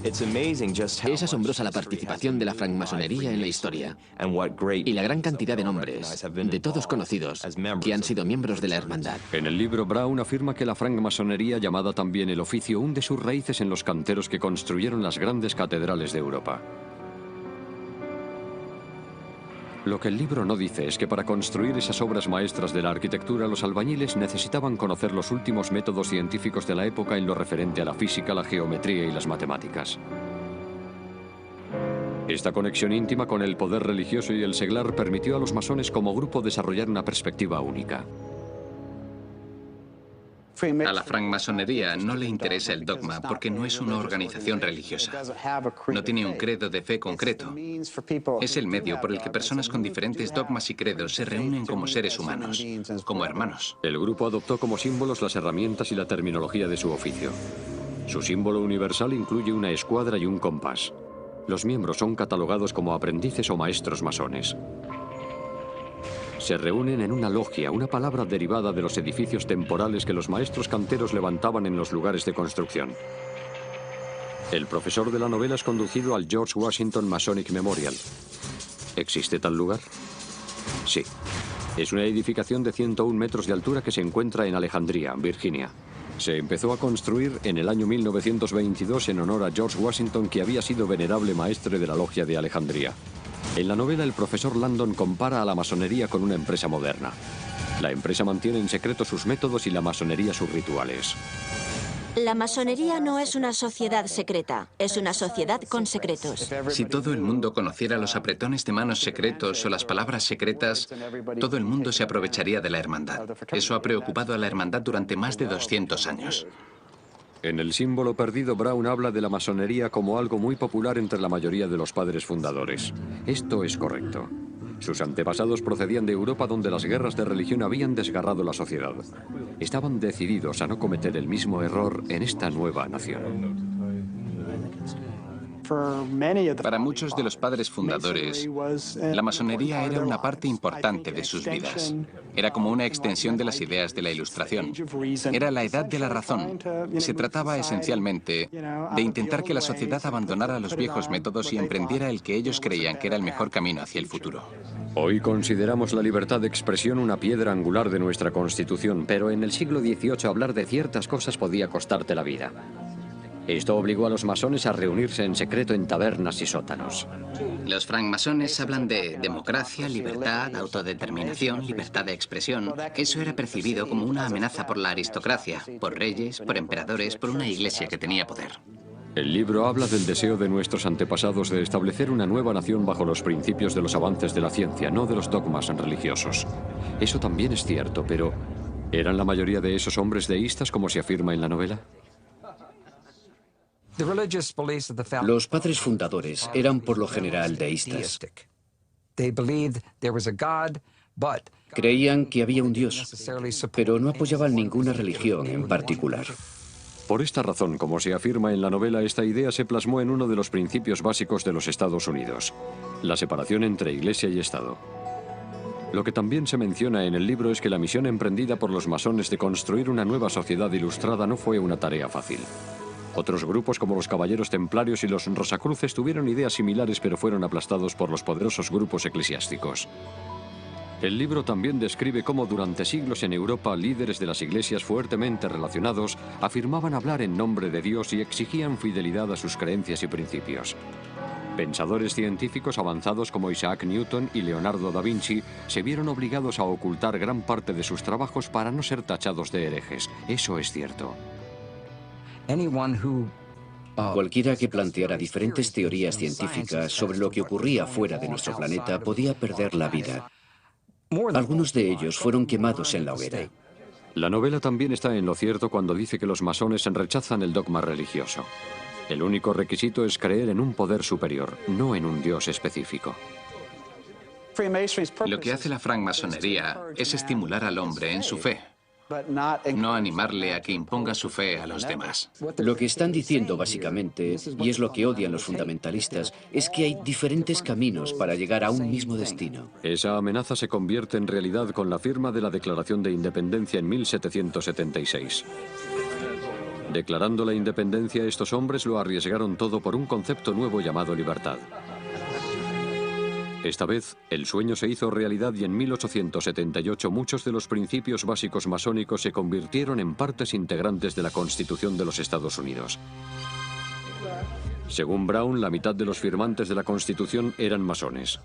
Es asombrosa la participación de la francmasonería en la historia y la gran cantidad de nombres, de todos conocidos, que han sido miembros de la hermandad. En el libro, Brown afirma que la francmasonería, llamada también el oficio, hunde sus raíces en los canteros que construyeron las grandes catedrales de Europa. Lo que el libro no dice es que para construir esas obras maestras de la arquitectura, los albañiles necesitaban conocer los últimos métodos científicos de la época en lo referente a la física, la geometría y las matemáticas. Esta conexión íntima con el poder religioso y el seglar permitió a los masones como grupo desarrollar una perspectiva única. A la francmasonería no le interesa el dogma porque no es una organización religiosa. No tiene un credo de fe concreto. Es el medio por el que personas con diferentes dogmas y credos se reúnen como seres humanos, como hermanos. El grupo adoptó como símbolos las herramientas y la terminología de su oficio. Su símbolo universal incluye una escuadra y un compás. Los miembros son catalogados como aprendices o maestros masones. Se reúnen en una logia, una palabra derivada de los edificios temporales que los maestros canteros levantaban en los lugares de construcción. El profesor de la novela es conducido al George Washington Masonic Memorial. ¿Existe tal lugar? Sí. Es una edificación de 101 metros de altura que se encuentra en Alejandría, Virginia. Se empezó a construir en el año 1922 en honor a George Washington, que había sido venerable maestre de la logia de Alejandría. En la novela, el profesor Langdon compara a la masonería con una empresa moderna. La empresa mantiene en secreto sus métodos y la masonería sus rituales. La masonería no es una sociedad secreta, es una sociedad con secretos. Si todo el mundo conociera los apretones de manos secretos o las palabras secretas, todo el mundo se aprovecharía de la hermandad. Eso ha preocupado a la hermandad durante más de 200 años. En El símbolo perdido, Brown habla de la masonería como algo muy popular entre la mayoría de los padres fundadores. Esto es correcto. Sus antepasados procedían de Europa, donde las guerras de religión habían desgarrado la sociedad. Estaban decididos a no cometer el mismo error en esta nueva nación. Para muchos de los padres fundadores, la masonería era una parte importante de sus vidas. Era como una extensión de las ideas de la Ilustración. Era la edad de la razón. Se trataba esencialmente de intentar que la sociedad abandonara los viejos métodos y emprendiera el que ellos creían que era el mejor camino hacia el futuro. Hoy consideramos la libertad de expresión una piedra angular de nuestra Constitución, pero en el siglo XVIII hablar de ciertas cosas podía costarte la vida. Esto obligó a los masones a reunirse en secreto en tabernas y sótanos. Los francmasones hablan de democracia, libertad, autodeterminación, libertad de expresión. Eso era percibido como una amenaza por la aristocracia, por reyes, por emperadores, por una iglesia que tenía poder. El libro habla del deseo de nuestros antepasados de establecer una nueva nación bajo los principios de los avances de la ciencia, no de los dogmas religiosos. Eso también es cierto, pero ¿eran la mayoría de esos hombres deístas como se afirma en la novela? Los padres fundadores eran por lo general deístas. Creían que había un Dios, pero no apoyaban ninguna religión en particular. Por esta razón, como se afirma en la novela, esta idea se plasmó en uno de los principios básicos de los Estados Unidos: la separación entre Iglesia y Estado. Lo que también se menciona en el libro es que la misión emprendida por los masones de construir una nueva sociedad ilustrada no fue una tarea fácil. Otros grupos como los Caballeros Templarios y los Rosacruces tuvieron ideas similares, pero fueron aplastados por los poderosos grupos eclesiásticos. El libro también describe cómo durante siglos en Europa líderes de las iglesias fuertemente relacionados afirmaban hablar en nombre de Dios y exigían fidelidad a sus creencias y principios. Pensadores científicos avanzados como Isaac Newton y Leonardo da Vinci se vieron obligados a ocultar gran parte de sus trabajos para no ser tachados de herejes. Eso es cierto. Cualquiera que planteara diferentes teorías científicas sobre lo que ocurría fuera de nuestro planeta podía perder la vida. Algunos de ellos fueron quemados en la hoguera. La novela también está en lo cierto cuando dice que los masones rechazan el dogma religioso. El único requisito es creer en un poder superior, no en un Dios específico. Lo que hace la francmasonería es estimular al hombre en su fe, no animarle a que imponga su fe a los demás. Lo que están diciendo básicamente, y es lo que odian los fundamentalistas, es que hay diferentes caminos para llegar a un mismo destino. Esa amenaza se convierte en realidad con la firma de la Declaración de Independencia en 1776. Declarando la independencia, estos hombres lo arriesgaron todo por un concepto nuevo llamado libertad. Esta vez, el sueño se hizo realidad y en 1878 muchos de los principios básicos masónicos se convirtieron en partes integrantes de la Constitución de los Estados Unidos. Según Brown, la mitad de los firmantes de la Constitución eran masones.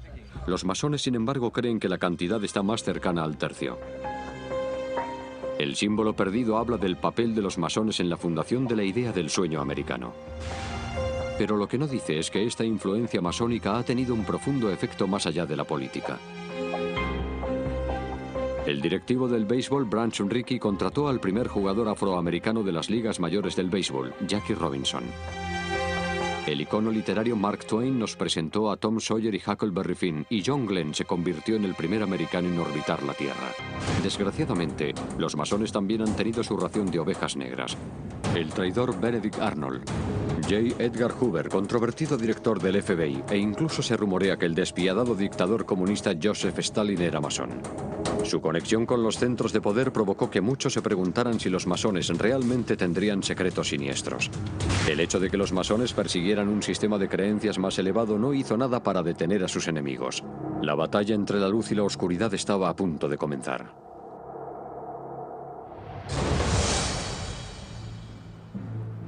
Los masones, sin embargo, creen que la cantidad está más cercana al tercio. El símbolo perdido habla del papel de los masones en la fundación de la idea del sueño americano. Pero lo que no dice es que esta influencia masónica ha tenido un profundo efecto más allá de la política. El directivo del béisbol, Branch Rickey, contrató al primer jugador afroamericano de las ligas mayores del béisbol, Jackie Robinson. El icono literario Mark Twain nos presentó a Tom Sawyer y Huckleberry Finn, y John Glenn se convirtió en el primer americano en orbitar la Tierra. Desgraciadamente, los masones también han tenido su ración de ovejas negras. El traidor Benedict Arnold, J. Edgar Hoover, controvertido director del FBI, e incluso se rumorea que el despiadado dictador comunista Joseph Stalin era masón. Su conexión con los centros de poder provocó que muchos se preguntaran si los masones realmente tendrían secretos siniestros. El hecho de que los masones persiguieran un sistema de creencias más elevado no hizo nada para detener a sus enemigos. La batalla entre la luz y la oscuridad estaba a punto de comenzar.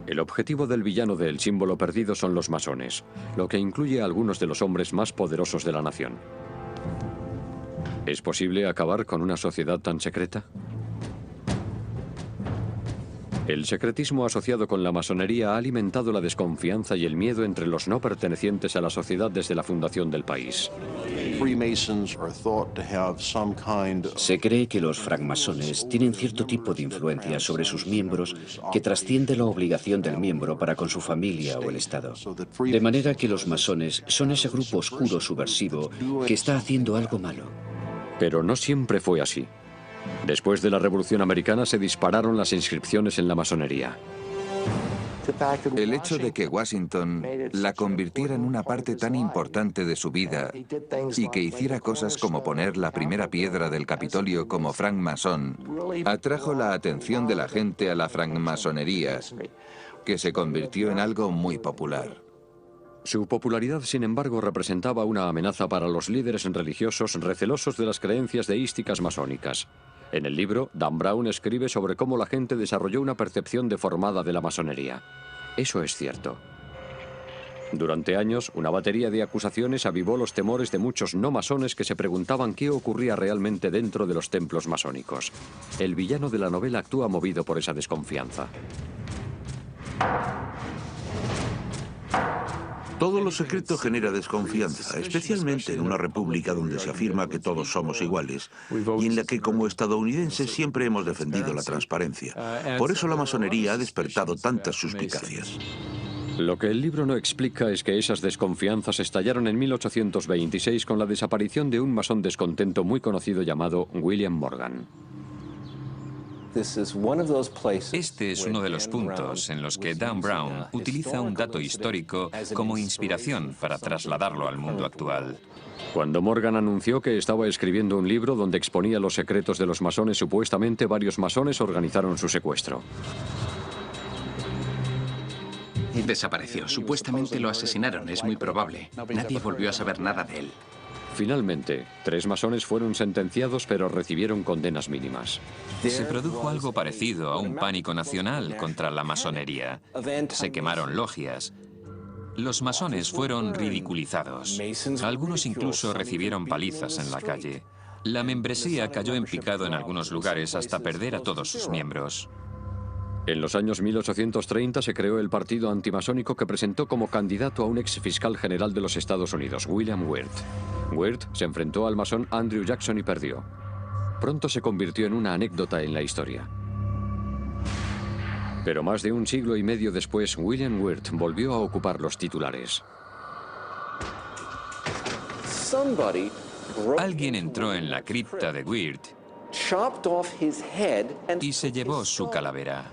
El objetivo del villano de El símbolo perdido son los masones, lo que incluye a algunos de los hombres más poderosos de la nación. ¿Es posible acabar con una sociedad tan secreta? El secretismo asociado con la masonería ha alimentado la desconfianza y el miedo entre los no pertenecientes a la sociedad desde la fundación del país. Se cree que los francmasones tienen cierto tipo de influencia sobre sus miembros que trasciende la obligación del miembro para con su familia o el Estado. De manera que los masones son ese grupo oscuro subversivo que está haciendo algo malo. Pero no siempre fue así. Después de la Revolución Americana se dispararon las inscripciones en la masonería. El hecho de que Washington la convirtiera en una parte tan importante de su vida y que hiciera cosas como poner la primera piedra del Capitolio como francmasón atrajo la atención de la gente a la francmasonería, que se convirtió en algo muy popular. Su popularidad, sin embargo, representaba una amenaza para los líderes religiosos recelosos de las creencias deísticas masónicas. En el libro, Dan Brown escribe sobre cómo la gente desarrolló una percepción deformada de la masonería. Eso es cierto. Durante años, una batería de acusaciones avivó los temores de muchos no masones que se preguntaban qué ocurría realmente dentro de los templos masónicos. El villano de la novela actúa movido por esa desconfianza. Todo lo secreto genera desconfianza, especialmente en una república donde se afirma que todos somos iguales y en la que como estadounidenses siempre hemos defendido la transparencia. Por eso la masonería ha despertado tantas suspicacias. Lo que el libro no explica es que esas desconfianzas estallaron en 1826 con la desaparición de un masón descontento muy conocido llamado William Morgan. Este es uno de los puntos en los que Dan Brown utiliza un dato histórico como inspiración para trasladarlo al mundo actual. Cuando Morgan anunció que estaba escribiendo un libro donde exponía los secretos de los masones, supuestamente varios masones organizaron su secuestro. Desapareció. Supuestamente lo asesinaron, es muy probable. Nadie volvió a saber nada de él. Finalmente, 3 masones fueron sentenciados, pero recibieron condenas mínimas. Se produjo algo parecido a un pánico nacional contra la masonería. Se quemaron logias. Los masones fueron ridiculizados. Algunos incluso recibieron palizas en la calle. La membresía cayó en picado en algunos lugares hasta perder a todos sus miembros. En los años 1830 se creó el partido antimasónico que presentó como candidato a un ex fiscal general de los Estados Unidos, William Wirt. Wirt se enfrentó al masón Andrew Jackson y perdió. Pronto se convirtió en una anécdota en la historia. Pero más de un siglo y medio después, William Wirt volvió a ocupar los titulares. Alguien entró en la cripta de Wirt y se llevó su calavera.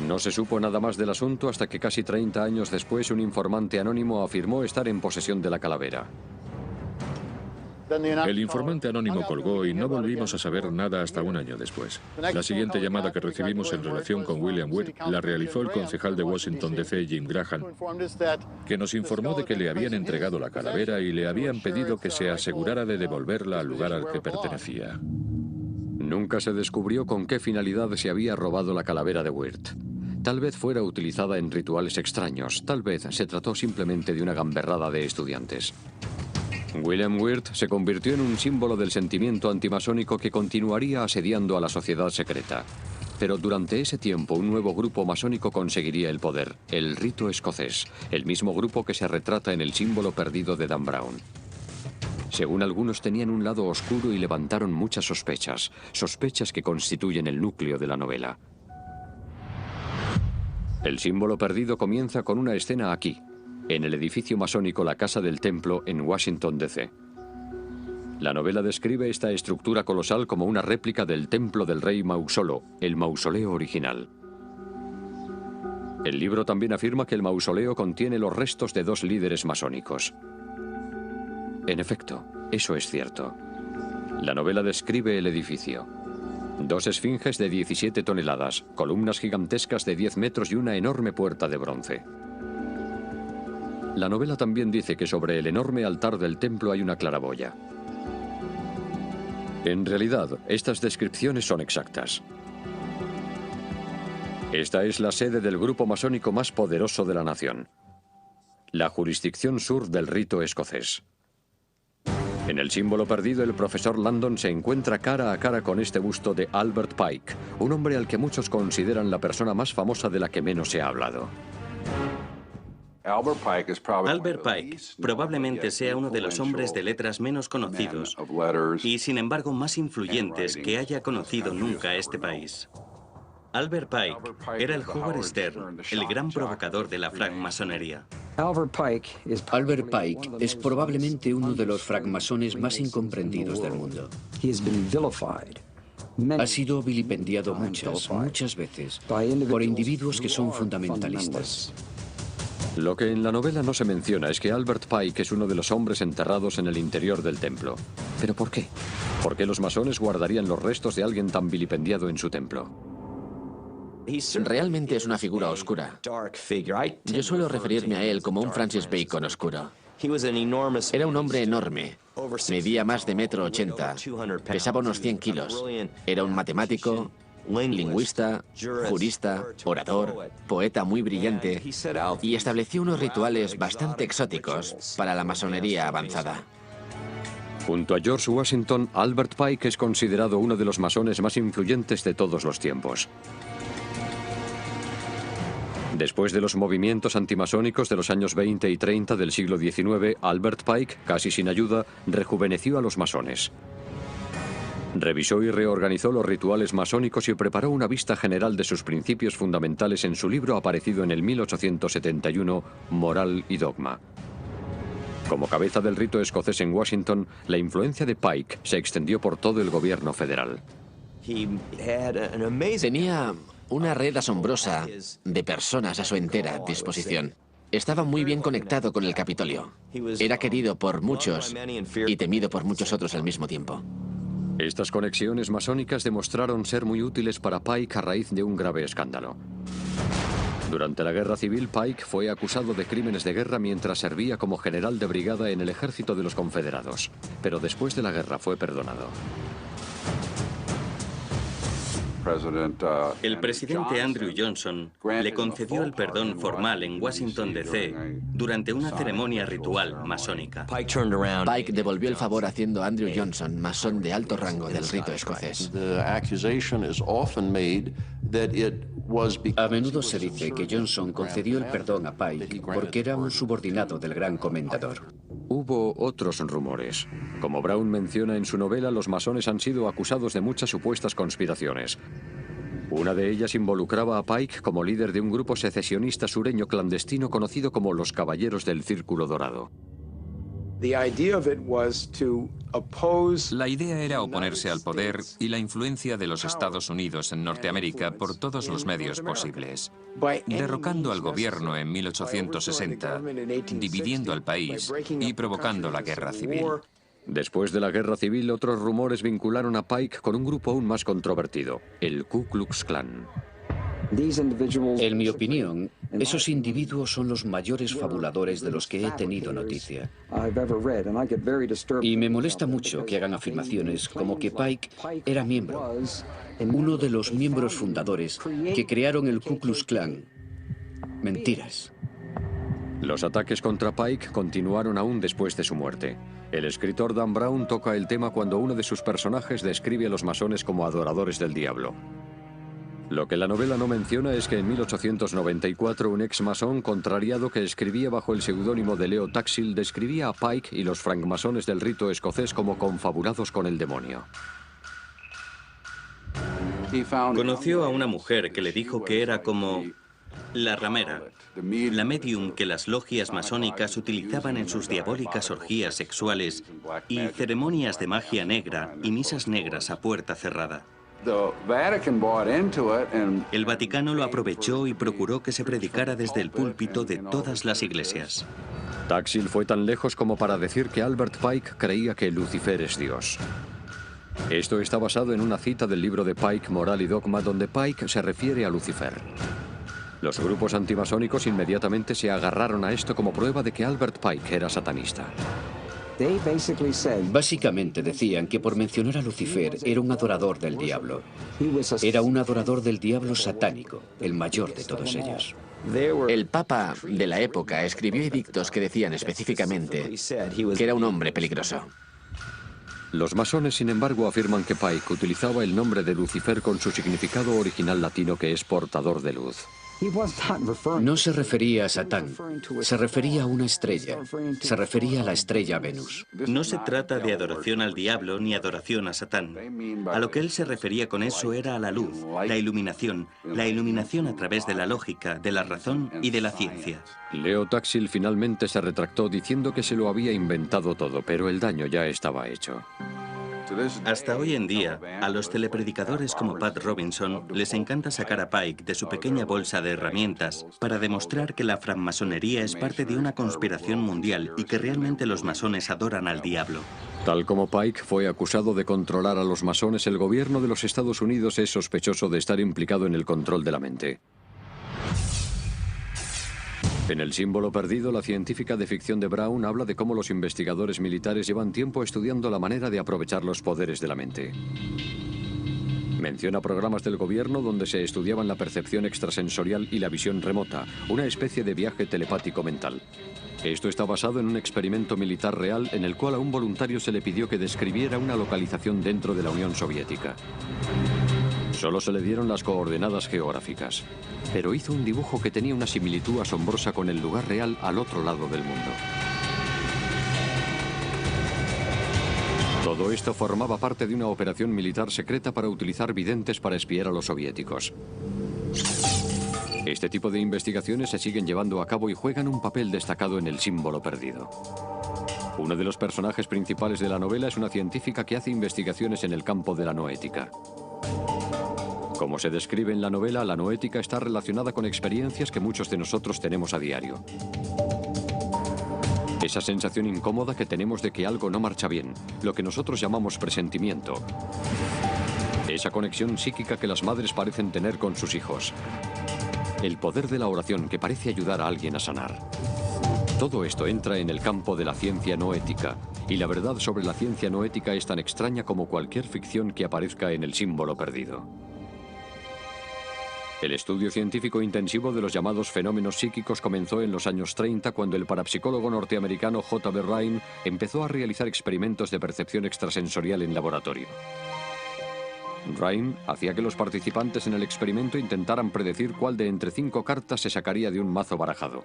No se supo nada más del asunto hasta que casi 30 años después un informante anónimo afirmó estar en posesión de la calavera. El informante anónimo colgó y no volvimos a saber nada hasta un año después. La siguiente llamada que recibimos en relación con William Wirt la realizó el concejal de Washington, D.C., Jim Graham, que nos informó de que le habían entregado la calavera y le habían pedido que se asegurara de devolverla al lugar al que pertenecía. Nunca se descubrió con qué finalidad se había robado la calavera de Wirt. Tal vez fuera utilizada en rituales extraños, tal vez se trató simplemente de una gamberrada de estudiantes. William Wirt se convirtió en un símbolo del sentimiento antimasónico que continuaría asediando a la sociedad secreta. Pero durante ese tiempo un nuevo grupo masónico conseguiría el poder, el rito escocés, el mismo grupo que se retrata en El símbolo perdido de Dan Brown. Según algunos tenían un lado oscuro y levantaron muchas sospechas, sospechas que constituyen el núcleo de la novela. El símbolo perdido comienza con una escena aquí, en el edificio masónico La Casa del Templo en Washington, D.C. La novela describe esta estructura colosal como una réplica del templo del rey Mausolo, el mausoleo original. El libro también afirma que el mausoleo contiene los restos de 2 líderes masónicos. En efecto, eso es cierto. La novela describe el edificio. 2 esfinges de 17 toneladas, columnas gigantescas de 10 metros y una enorme puerta de bronce. La novela también dice que sobre el enorme altar del templo hay una claraboya. En realidad, estas descripciones son exactas. Esta es la sede del grupo masónico más poderoso de la nación, la jurisdicción sur del rito escocés. En el símbolo perdido, el profesor Langdon se encuentra cara a cara con este busto de Albert Pike, un hombre al que muchos consideran la persona más famosa de la que menos se ha hablado. Albert Pike probablemente sea uno de los hombres de letras menos conocidos y, sin embargo, más influyentes que haya conocido nunca este país. Albert Pike era el Howard Stern, el gran provocador de la francmasonería. Albert Pike es probablemente uno de los francmasones más incomprendidos del mundo. Ha sido vilipendiado muchas veces por individuos que son fundamentalistas. Lo que en la novela no se menciona es que Albert Pike es uno de los hombres enterrados en el interior del templo. ¿Pero por qué? ¿Por qué los masones guardarían los restos de alguien tan vilipendiado en su templo? Realmente es una figura oscura. Yo suelo referirme a él como un Francis Bacon oscuro. Era un hombre enorme. Medía más de 1,80 m. Pesaba unos 100 kilos. Era un matemático, lingüista, jurista, orador, poeta muy brillante y estableció unos rituales bastante exóticos para la masonería avanzada. Junto a George Washington, Albert Pike es considerado uno de los masones más influyentes de todos los tiempos. Después de los movimientos antimasónicos de los años 20 y 30 del siglo XIX, Albert Pike, casi sin ayuda, rejuveneció a los masones. Revisó y reorganizó los rituales masónicos y preparó una vista general de sus principios fundamentales en su libro aparecido en el 1871, Moral y Dogma. Como cabeza del rito escocés en Washington, la influencia de Pike se extendió por todo el gobierno federal. Tenía una red asombrosa de personas a su entera disposición. Estaba muy bien conectado con el Capitolio. Era querido por muchos y temido por muchos otros al mismo tiempo. Estas conexiones masónicas demostraron ser muy útiles para Pike a raíz de un grave escándalo. Durante la Guerra Civil, Pike fue acusado de crímenes de guerra mientras servía como general de brigada en el ejército de los Confederados, pero después de la guerra fue perdonado. El presidente Andrew Johnson le concedió el perdón formal en Washington, D.C. durante una ceremonia ritual masónica. Pike devolvió el favor haciendo a Andrew Johnson masón de alto rango del rito escocés. A menudo se dice que Johnson concedió el perdón a Pike porque era un subordinado del gran comendador. Hubo otros rumores. Como Brown menciona en su novela, los masones han sido acusados de muchas supuestas conspiraciones. Una de ellas involucraba a Pike como líder de un grupo secesionista sureño clandestino conocido como los Caballeros del Círculo Dorado. La idea era oponerse al poder y la influencia de los Estados Unidos en Norteamérica por todos los medios posibles, derrocando al gobierno en 1860, dividiendo al país y provocando la guerra civil. Después de la Guerra Civil, otros rumores vincularon a Pike con un grupo aún más controvertido, el Ku Klux Klan. En mi opinión, esos individuos son los mayores fabuladores de los que he tenido noticia. Y me molesta mucho que hagan afirmaciones como que Pike era miembro, uno de los miembros fundadores que crearon el Ku Klux Klan. Mentiras. Los ataques contra Pike continuaron aún después de su muerte. El escritor Dan Brown toca el tema cuando uno de sus personajes describe a los masones como adoradores del diablo. Lo que la novela no menciona es que en 1894 un ex masón contrariado que escribía bajo el seudónimo de Leo Taxil describía a Pike y los francmasones del rito escocés como confabulados con el demonio. Conoció a una mujer que le dijo que era como la ramera, la medium que las logias masónicas utilizaban en sus diabólicas orgías sexuales y ceremonias de magia negra y misas negras a puerta cerrada. El Vaticano lo aprovechó y procuró que se predicara desde el púlpito de todas las iglesias. Taxil fue tan lejos como para decir que Albert Pike creía que Lucifer es Dios. Esto está basado en una cita del libro de Pike, Moral y Dogma, donde Pike se refiere a Lucifer. Los grupos antimasónicos inmediatamente se agarraron a esto como prueba de que Albert Pike era satanista. Básicamente decían que por mencionar a Lucifer era un adorador del diablo. Era un adorador del diablo satánico, el mayor de todos ellos. El Papa de la época escribió edictos que decían específicamente que era un hombre peligroso. Los masones, sin embargo, afirman que Pike utilizaba el nombre de Lucifer con su significado original latino, que es portador de luz. No se refería a Satán, se refería a una estrella, se refería a la estrella Venus. No se trata de adoración al diablo ni adoración a Satán. A lo que él se refería con eso era a la luz, la iluminación a través de la lógica, de la razón y de la ciencia. Leo Taxil finalmente se retractó diciendo que se lo había inventado todo, pero el daño ya estaba hecho. Hasta hoy en día, a los telepredicadores como Pat Robinson les encanta sacar a Pike de su pequeña bolsa de herramientas para demostrar que la francmasonería es parte de una conspiración mundial y que realmente los masones adoran al diablo. Tal como Pike fue acusado de controlar a los masones, el gobierno de los Estados Unidos es sospechoso de estar implicado en el control de la mente. En El símbolo perdido, la científica de ficción de Brown habla de cómo los investigadores militares llevan tiempo estudiando la manera de aprovechar los poderes de la mente. Menciona programas del gobierno donde se estudiaban la percepción extrasensorial y la visión remota, una especie de viaje telepático mental. Esto está basado en un experimento militar real en el cual a un voluntario se le pidió que describiera una localización dentro de la Unión Soviética. Solo se le dieron las coordenadas geográficas, pero hizo un dibujo que tenía una similitud asombrosa con el lugar real al otro lado del mundo. Todo esto formaba parte de una operación militar secreta para utilizar videntes para espiar a los soviéticos. Este tipo de investigaciones se siguen llevando a cabo y juegan un papel destacado en El símbolo perdido. Uno de los personajes principales de la novela es una científica que hace investigaciones en el campo de la noética. Como se describe en la novela, la noética está relacionada con experiencias que muchos de nosotros tenemos a diario. Esa sensación incómoda que tenemos de que algo no marcha bien, lo que nosotros llamamos presentimiento. Esa conexión psíquica que las madres parecen tener con sus hijos. El poder de la oración que parece ayudar a alguien a sanar. Todo esto entra en el campo de la ciencia noética, y la verdad sobre la ciencia noética es tan extraña como cualquier ficción que aparezca en El símbolo perdido. El estudio científico intensivo de los llamados fenómenos psíquicos comenzó en los años 30 cuando el parapsicólogo norteamericano J.B. Rhine empezó a realizar experimentos de percepción extrasensorial en laboratorio. Rhine hacía que los participantes en el experimento intentaran predecir cuál de entre 5 cartas se sacaría de un mazo barajado.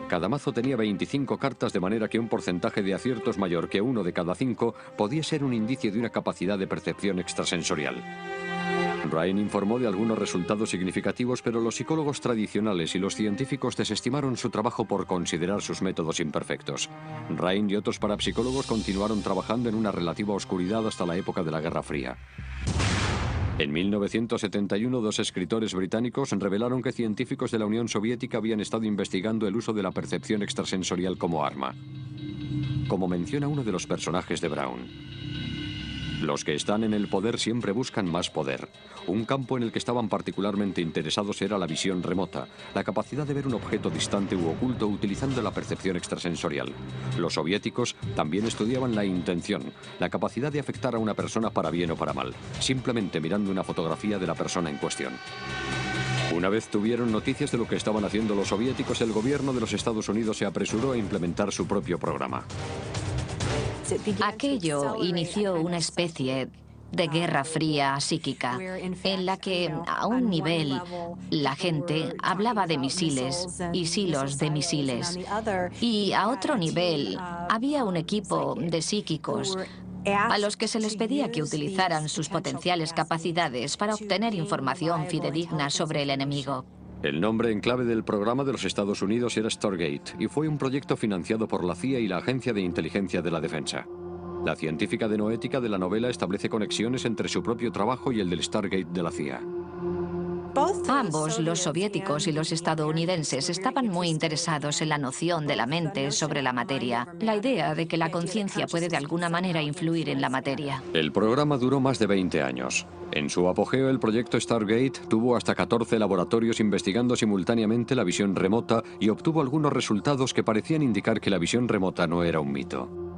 Cada mazo tenía 25 cartas, de manera que un porcentaje de aciertos mayor que 1 de cada 5 podía ser un indicio de una capacidad de percepción extrasensorial. Rhine informó de algunos resultados significativos, pero los psicólogos tradicionales y los científicos desestimaron su trabajo por considerar sus métodos imperfectos. Rhine y otros parapsicólogos continuaron trabajando en una relativa oscuridad hasta la época de la Guerra Fría. En 1971, 2 escritores británicos revelaron que científicos de la Unión Soviética habían estado investigando el uso de la percepción extrasensorial como arma. Como menciona uno de los personajes de Brown, los que están en el poder siempre buscan más poder. Un campo en el que estaban particularmente interesados era la visión remota, la capacidad de ver un objeto distante u oculto utilizando la percepción extrasensorial. Los soviéticos también estudiaban la intención, la capacidad de afectar a una persona para bien o para mal, simplemente mirando una fotografía de la persona en cuestión. Una vez tuvieron noticias de lo que estaban haciendo los soviéticos, el gobierno de los Estados Unidos se apresuró a implementar su propio programa. Aquello inició una especie de guerra fría psíquica, en la que a un nivel la gente hablaba de misiles y silos de misiles, y a otro nivel había un equipo de psíquicos a los que se les pedía que utilizaran sus potenciales capacidades para obtener información fidedigna sobre el enemigo. El nombre en clave del programa de los Estados Unidos era Stargate y fue un proyecto financiado por la CIA y la Agencia de Inteligencia de la Defensa. La científica de noética de la novela establece conexiones entre su propio trabajo y el del Stargate de la CIA. Ambos, los soviéticos y los estadounidenses, estaban muy interesados en la noción de la mente sobre la materia, la idea de que la conciencia puede de alguna manera influir en la materia. El programa duró más de 20 años. En su apogeo, el proyecto Stargate tuvo hasta 14 laboratorios investigando simultáneamente la visión remota y obtuvo algunos resultados que parecían indicar que la visión remota no era un mito.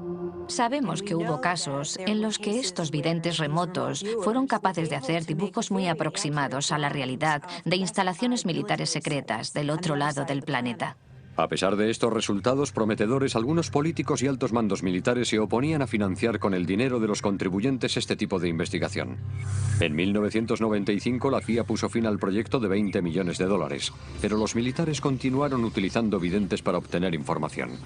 Sabemos que hubo casos en los que estos videntes remotos fueron capaces de hacer dibujos muy aproximados a la realidad de instalaciones militares secretas del otro lado del planeta. A pesar de estos resultados prometedores, algunos políticos y altos mandos militares se oponían a financiar con el dinero de los contribuyentes este tipo de investigación. En 1995 la CIA puso fin al proyecto de 20 millones de dólares, pero los militares continuaron utilizando videntes para obtener información.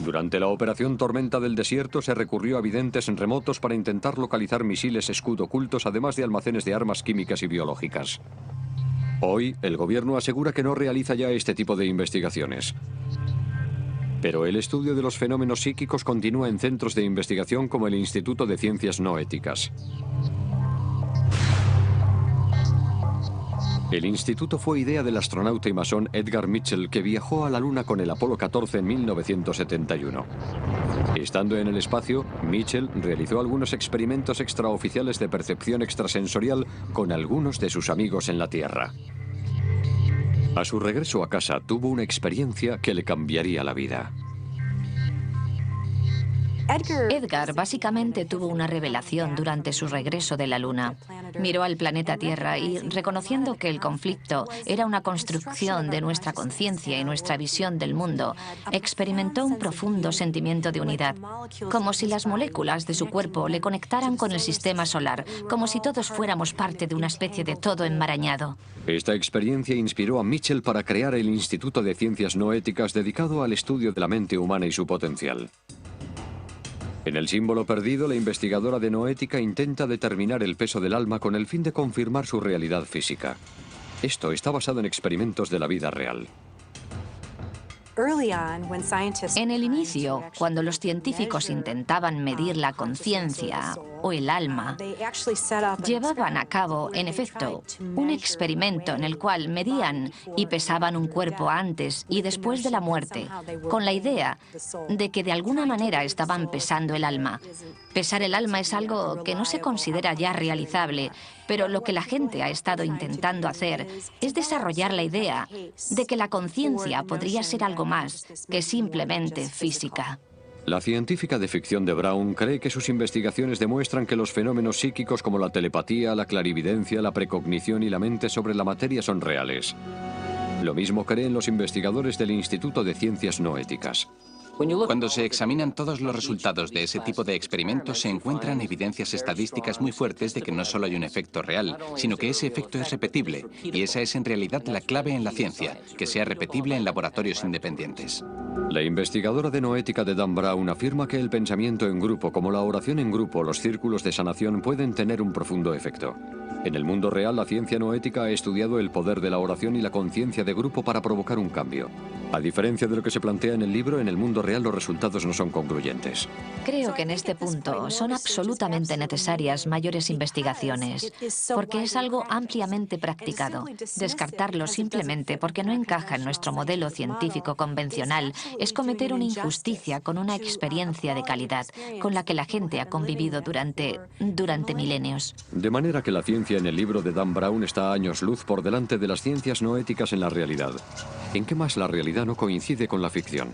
Durante la operación Tormenta del Desierto se recurrió a videntes remotos para intentar localizar misiles Scud ocultos, además de almacenes de armas químicas y biológicas. Hoy, el gobierno asegura que no realiza ya este tipo de investigaciones. Pero el estudio de los fenómenos psíquicos continúa en centros de investigación como el Instituto de Ciencias No Éticas. El instituto fue idea del astronauta y masón Edgar Mitchell, que viajó a la Luna con el Apolo 14 en 1971. Estando en el espacio, Mitchell realizó algunos experimentos extraoficiales de percepción extrasensorial con algunos de sus amigos en la Tierra. A su regreso a casa, tuvo una experiencia que le cambiaría la vida. Edgar básicamente tuvo una revelación durante su regreso de la Luna. Miró al planeta Tierra y, reconociendo que el conflicto era una construcción de nuestra conciencia y nuestra visión del mundo, experimentó un profundo sentimiento de unidad, como si las moléculas de su cuerpo le conectaran con el sistema solar, como si todos fuéramos parte de una especie de todo enmarañado. Esta experiencia inspiró a Mitchell para crear el Instituto de Ciencias No Éticas dedicado al estudio de la mente humana y su potencial. En el símbolo perdido, la investigadora de noética intenta determinar el peso del alma con el fin de confirmar su realidad física. Esto está basado en experimentos de la vida real. En el inicio, cuando los científicos intentaban medir la conciencia o el alma, llevaban a cabo, en efecto, un experimento en el cual medían y pesaban un cuerpo antes y después de la muerte, con la idea de que de alguna manera estaban pesando el alma. Pesar el alma es algo que no se considera ya realizable, pero lo que la gente ha estado intentando hacer es desarrollar la idea de que la conciencia podría ser algo más que simplemente física. La científica de ficción de Brown cree que sus investigaciones demuestran que los fenómenos psíquicos como la telepatía, la clarividencia, la precognición y la mente sobre la materia son reales. Lo mismo creen los investigadores del Instituto de Ciencias No Éticas. Cuando se examinan todos los resultados de ese tipo de experimentos, se encuentran evidencias estadísticas muy fuertes de que no solo hay un efecto real, sino que ese efecto es repetible. Y esa es en realidad la clave en la ciencia, que sea repetible en laboratorios independientes. La investigadora de noética de Dan Brown afirma que el pensamiento en grupo, como la oración en grupo, los círculos de sanación, pueden tener un profundo efecto. En el mundo real, la ciencia noética ha estudiado el poder de la oración y la conciencia de grupo para provocar un cambio. A diferencia de lo que se plantea en el libro, en el mundo real los resultados no son concluyentes. Creo que en este punto son absolutamente necesarias mayores investigaciones, porque es algo ampliamente practicado. Descartarlo simplemente porque no encaja en nuestro modelo científico convencional es cometer una injusticia con una experiencia de calidad con la que la gente ha convivido durante milenios. De manera que la ciencia en el libro de Dan Brown está a años luz por delante de las ciencias no éticas en la realidad. ¿En qué más la realidad no coincide con la ficción?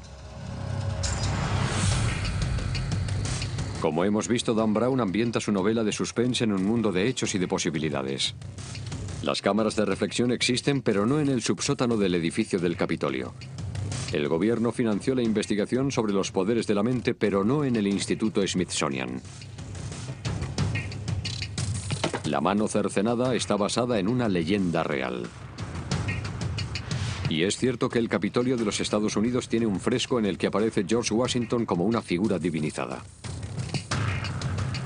Como hemos visto, Dan Brown ambienta su novela de suspense en un mundo de hechos y de posibilidades. Las cámaras de reflexión existen, pero no en el subsótano del edificio del Capitolio. El gobierno financió la investigación sobre los poderes de la mente, pero no en el Instituto Smithsonian. La mano cercenada está basada en una leyenda real. Y es cierto que el Capitolio de los Estados Unidos tiene un fresco en el que aparece George Washington como una figura divinizada.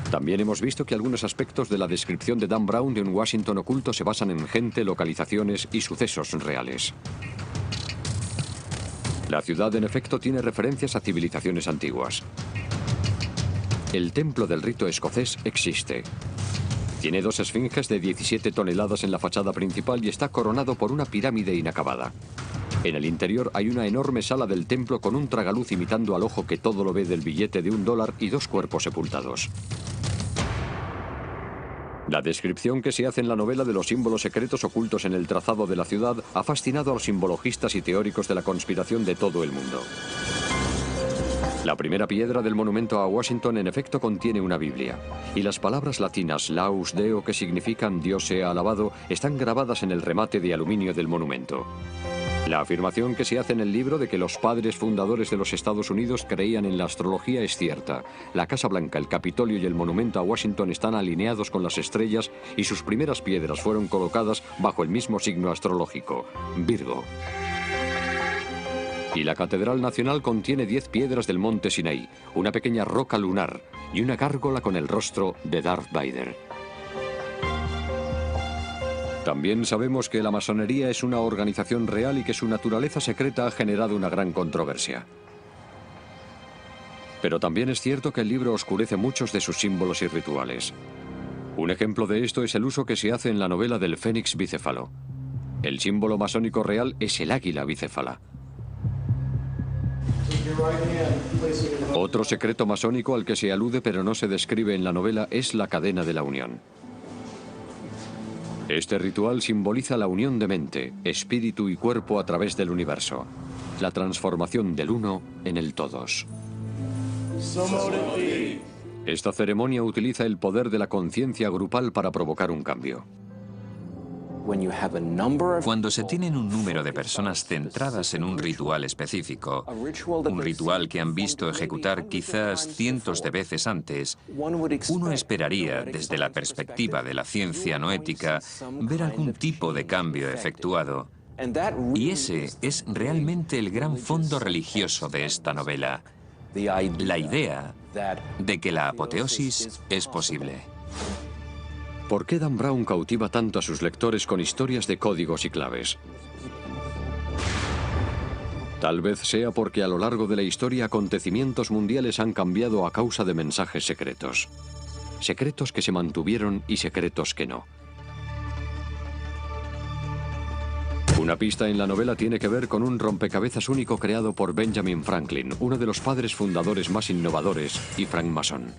También hemos visto que algunos aspectos de la descripción de Dan Brown de un Washington oculto se basan en gente, localizaciones y sucesos reales. La ciudad, en efecto, tiene referencias a civilizaciones antiguas. El templo del rito escocés existe. Tiene 2 esfinges de 17 toneladas en la fachada principal y está coronado por una pirámide inacabada. En el interior hay una enorme sala del templo con un tragaluz imitando al ojo que todo lo ve del billete de $1 y 2 cuerpos sepultados. La descripción que se hace en la novela de los símbolos secretos ocultos en el trazado de la ciudad ha fascinado a los simbologistas y teóricos de la conspiración de todo el mundo. La primera piedra del monumento a Washington en efecto contiene una Biblia, y las palabras latinas Laus Deo, que significan Dios sea alabado, están grabadas en el remate de aluminio del monumento. La afirmación que se hace en el libro de que los padres fundadores de los Estados Unidos creían en la astrología es cierta. La Casa Blanca, el Capitolio y el monumento a Washington están alineados con las estrellas y sus primeras piedras fueron colocadas bajo el mismo signo astrológico, Virgo. Y la Catedral Nacional contiene 10 piedras del monte Sinaí, una pequeña roca lunar y una gárgola con el rostro de Darth Vader. También sabemos que la masonería es una organización real y que su naturaleza secreta ha generado una gran controversia. Pero también es cierto que el libro oscurece muchos de sus símbolos y rituales. Un ejemplo de esto es el uso que se hace en la novela del Fénix bicéfalo. El símbolo masónico real es el águila bicéfala. Otro secreto masónico al que se alude pero no se describe en la novela es la cadena de la unión. Este ritual simboliza la unión de mente, espíritu y cuerpo a través del universo, la transformación del uno en el todos. Esta ceremonia utiliza el poder de la conciencia grupal para provocar un cambio. Cuando se tienen un número de personas centradas en un ritual específico, un ritual que han visto ejecutar quizás cientos de veces antes, uno esperaría, desde la perspectiva de la ciencia noética, ver algún tipo de cambio efectuado. Y ese es realmente el gran fondo religioso de esta novela, la idea de que la apoteosis es posible. ¿Por qué Dan Brown cautiva tanto a sus lectores con historias de códigos y claves? Tal vez sea porque a lo largo de la historia acontecimientos mundiales han cambiado a causa de mensajes secretos. Secretos que se mantuvieron y secretos que no. Una pista en la novela tiene que ver con un rompecabezas único creado por Benjamin Franklin, uno de los padres fundadores más innovadores y francmasón.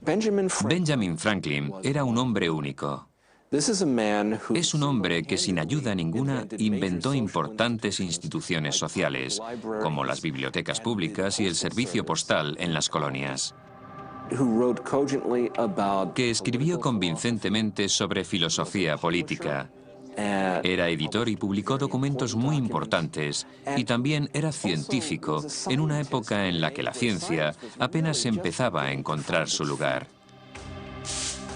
Benjamin Franklin era un hombre único. Es un hombre que sin ayuda ninguna inventó importantes instituciones sociales, como las bibliotecas públicas y el servicio postal en las colonias. Que escribió convincentemente sobre filosofía política. Era editor y publicó documentos muy importantes, y también era científico en una época en la que la ciencia apenas empezaba a encontrar su lugar.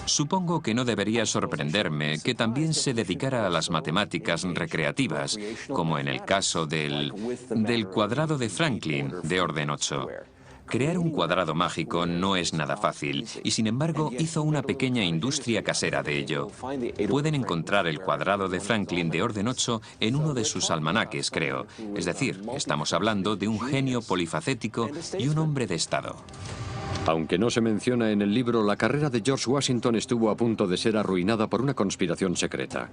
Supongo que no debería sorprenderme que también se dedicara a las matemáticas recreativas, como en el caso del cuadrado de Franklin, de orden 8. Crear un cuadrado mágico no es nada fácil, y sin embargo hizo una pequeña industria casera de ello. Pueden encontrar el cuadrado de Franklin de orden 8 en uno de sus almanaques, creo. Es decir, estamos hablando de un genio polifacético y un hombre de Estado. Aunque no se menciona en el libro, la carrera de George Washington estuvo a punto de ser arruinada por una conspiración secreta.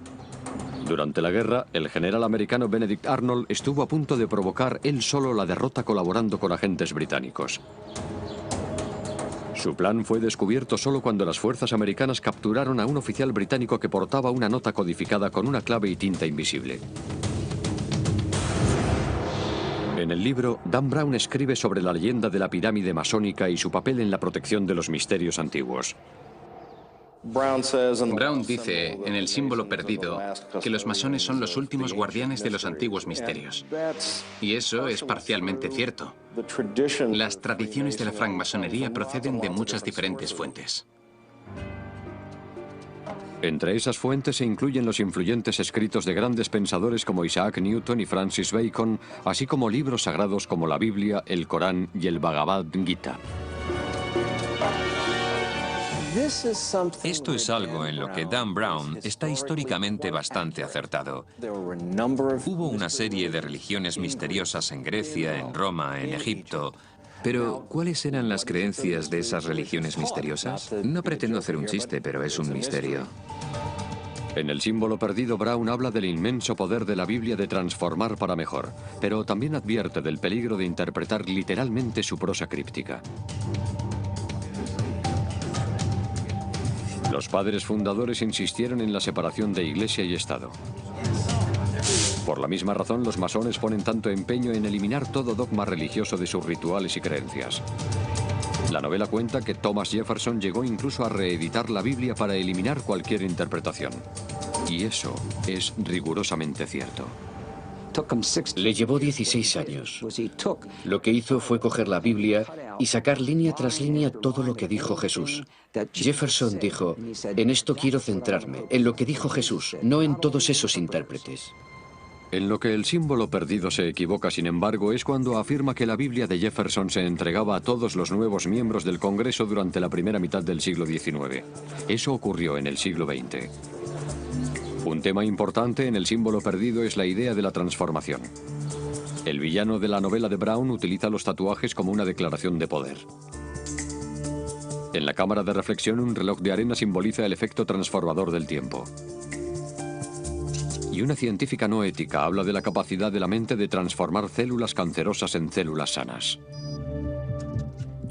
Durante la guerra, el general americano Benedict Arnold estuvo a punto de provocar él solo la derrota colaborando con agentes británicos. Su plan fue descubierto solo cuando las fuerzas americanas capturaron a un oficial británico que portaba una nota codificada con una clave y tinta invisible. En el libro, Dan Brown escribe sobre la leyenda de la pirámide masónica y su papel en la protección de los misterios antiguos. Brown dice en El símbolo perdido que los masones son los últimos guardianes de los antiguos misterios. Y eso es parcialmente cierto. Las tradiciones de la francmasonería proceden de muchas diferentes fuentes. Entre esas fuentes se incluyen los influyentes escritos de grandes pensadores como Isaac Newton y Francis Bacon, así como libros sagrados como la Biblia, el Corán y el Bhagavad Gita. Esto es algo en lo que Dan Brown está históricamente bastante acertado. Hubo una serie de religiones misteriosas en Grecia, en Roma, en Egipto, Pero, ¿cuáles eran las creencias de esas religiones misteriosas? No pretendo hacer un chiste, pero es un misterio. En El símbolo perdido, Brown habla del inmenso poder de la Biblia de transformar para mejor, pero también advierte del peligro de interpretar literalmente su prosa críptica. Los padres fundadores insistieron en la separación de Iglesia y Estado. Por la misma razón, los masones ponen tanto empeño en eliminar todo dogma religioso de sus rituales y creencias. La novela cuenta que Thomas Jefferson llegó incluso a reeditar la Biblia para eliminar cualquier interpretación. Y eso es rigurosamente cierto. Le llevó 16 años. Lo que hizo fue coger la Biblia y sacar línea tras línea todo lo que dijo Jesús. Jefferson dijo, en esto quiero centrarme, en lo que dijo Jesús, no en todos esos intérpretes. En lo que El símbolo perdido se equivoca, sin embargo, es cuando afirma que la Biblia de Jefferson se entregaba a todos los nuevos miembros del Congreso durante la primera mitad del siglo XIX. Eso ocurrió en el siglo XX. Un tema importante en El símbolo perdido es la idea de la transformación. El villano de la novela de Brown utiliza los tatuajes como una declaración de poder. En la cámara de reflexión, un reloj de arena simboliza el efecto transformador del tiempo. Y una científica no ética habla de la capacidad de la mente de transformar células cancerosas en células sanas.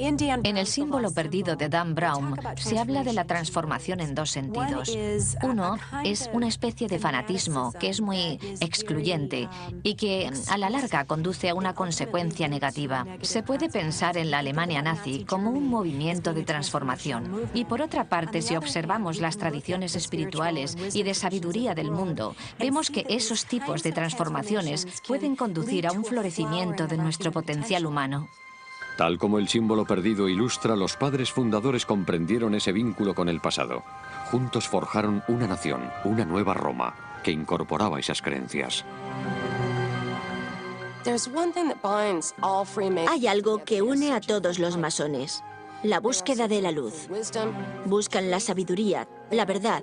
En El símbolo perdido de Dan Brown se habla de la transformación en dos sentidos. Uno es una especie de fanatismo que es muy excluyente y que a la larga conduce a una consecuencia negativa. Se puede pensar en la Alemania nazi como un movimiento de transformación. Y por otra parte, si observamos las tradiciones espirituales y de sabiduría del mundo, vemos que esos tipos de transformaciones pueden conducir a un florecimiento de nuestro potencial humano. Tal como El símbolo perdido ilustra, los padres fundadores comprendieron ese vínculo con el pasado. Juntos forjaron una nación, una nueva Roma, que incorporaba esas creencias. Hay algo que une a todos los masones: la búsqueda de la luz. Buscan la sabiduría, la verdad.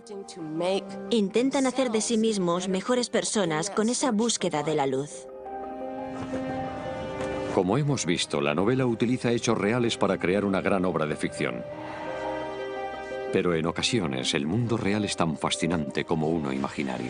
Intentan hacer de sí mismos mejores personas con esa búsqueda de la luz. Como hemos visto, la novela utiliza hechos reales para crear una gran obra de ficción. Pero en ocasiones el mundo real es tan fascinante como uno imaginario.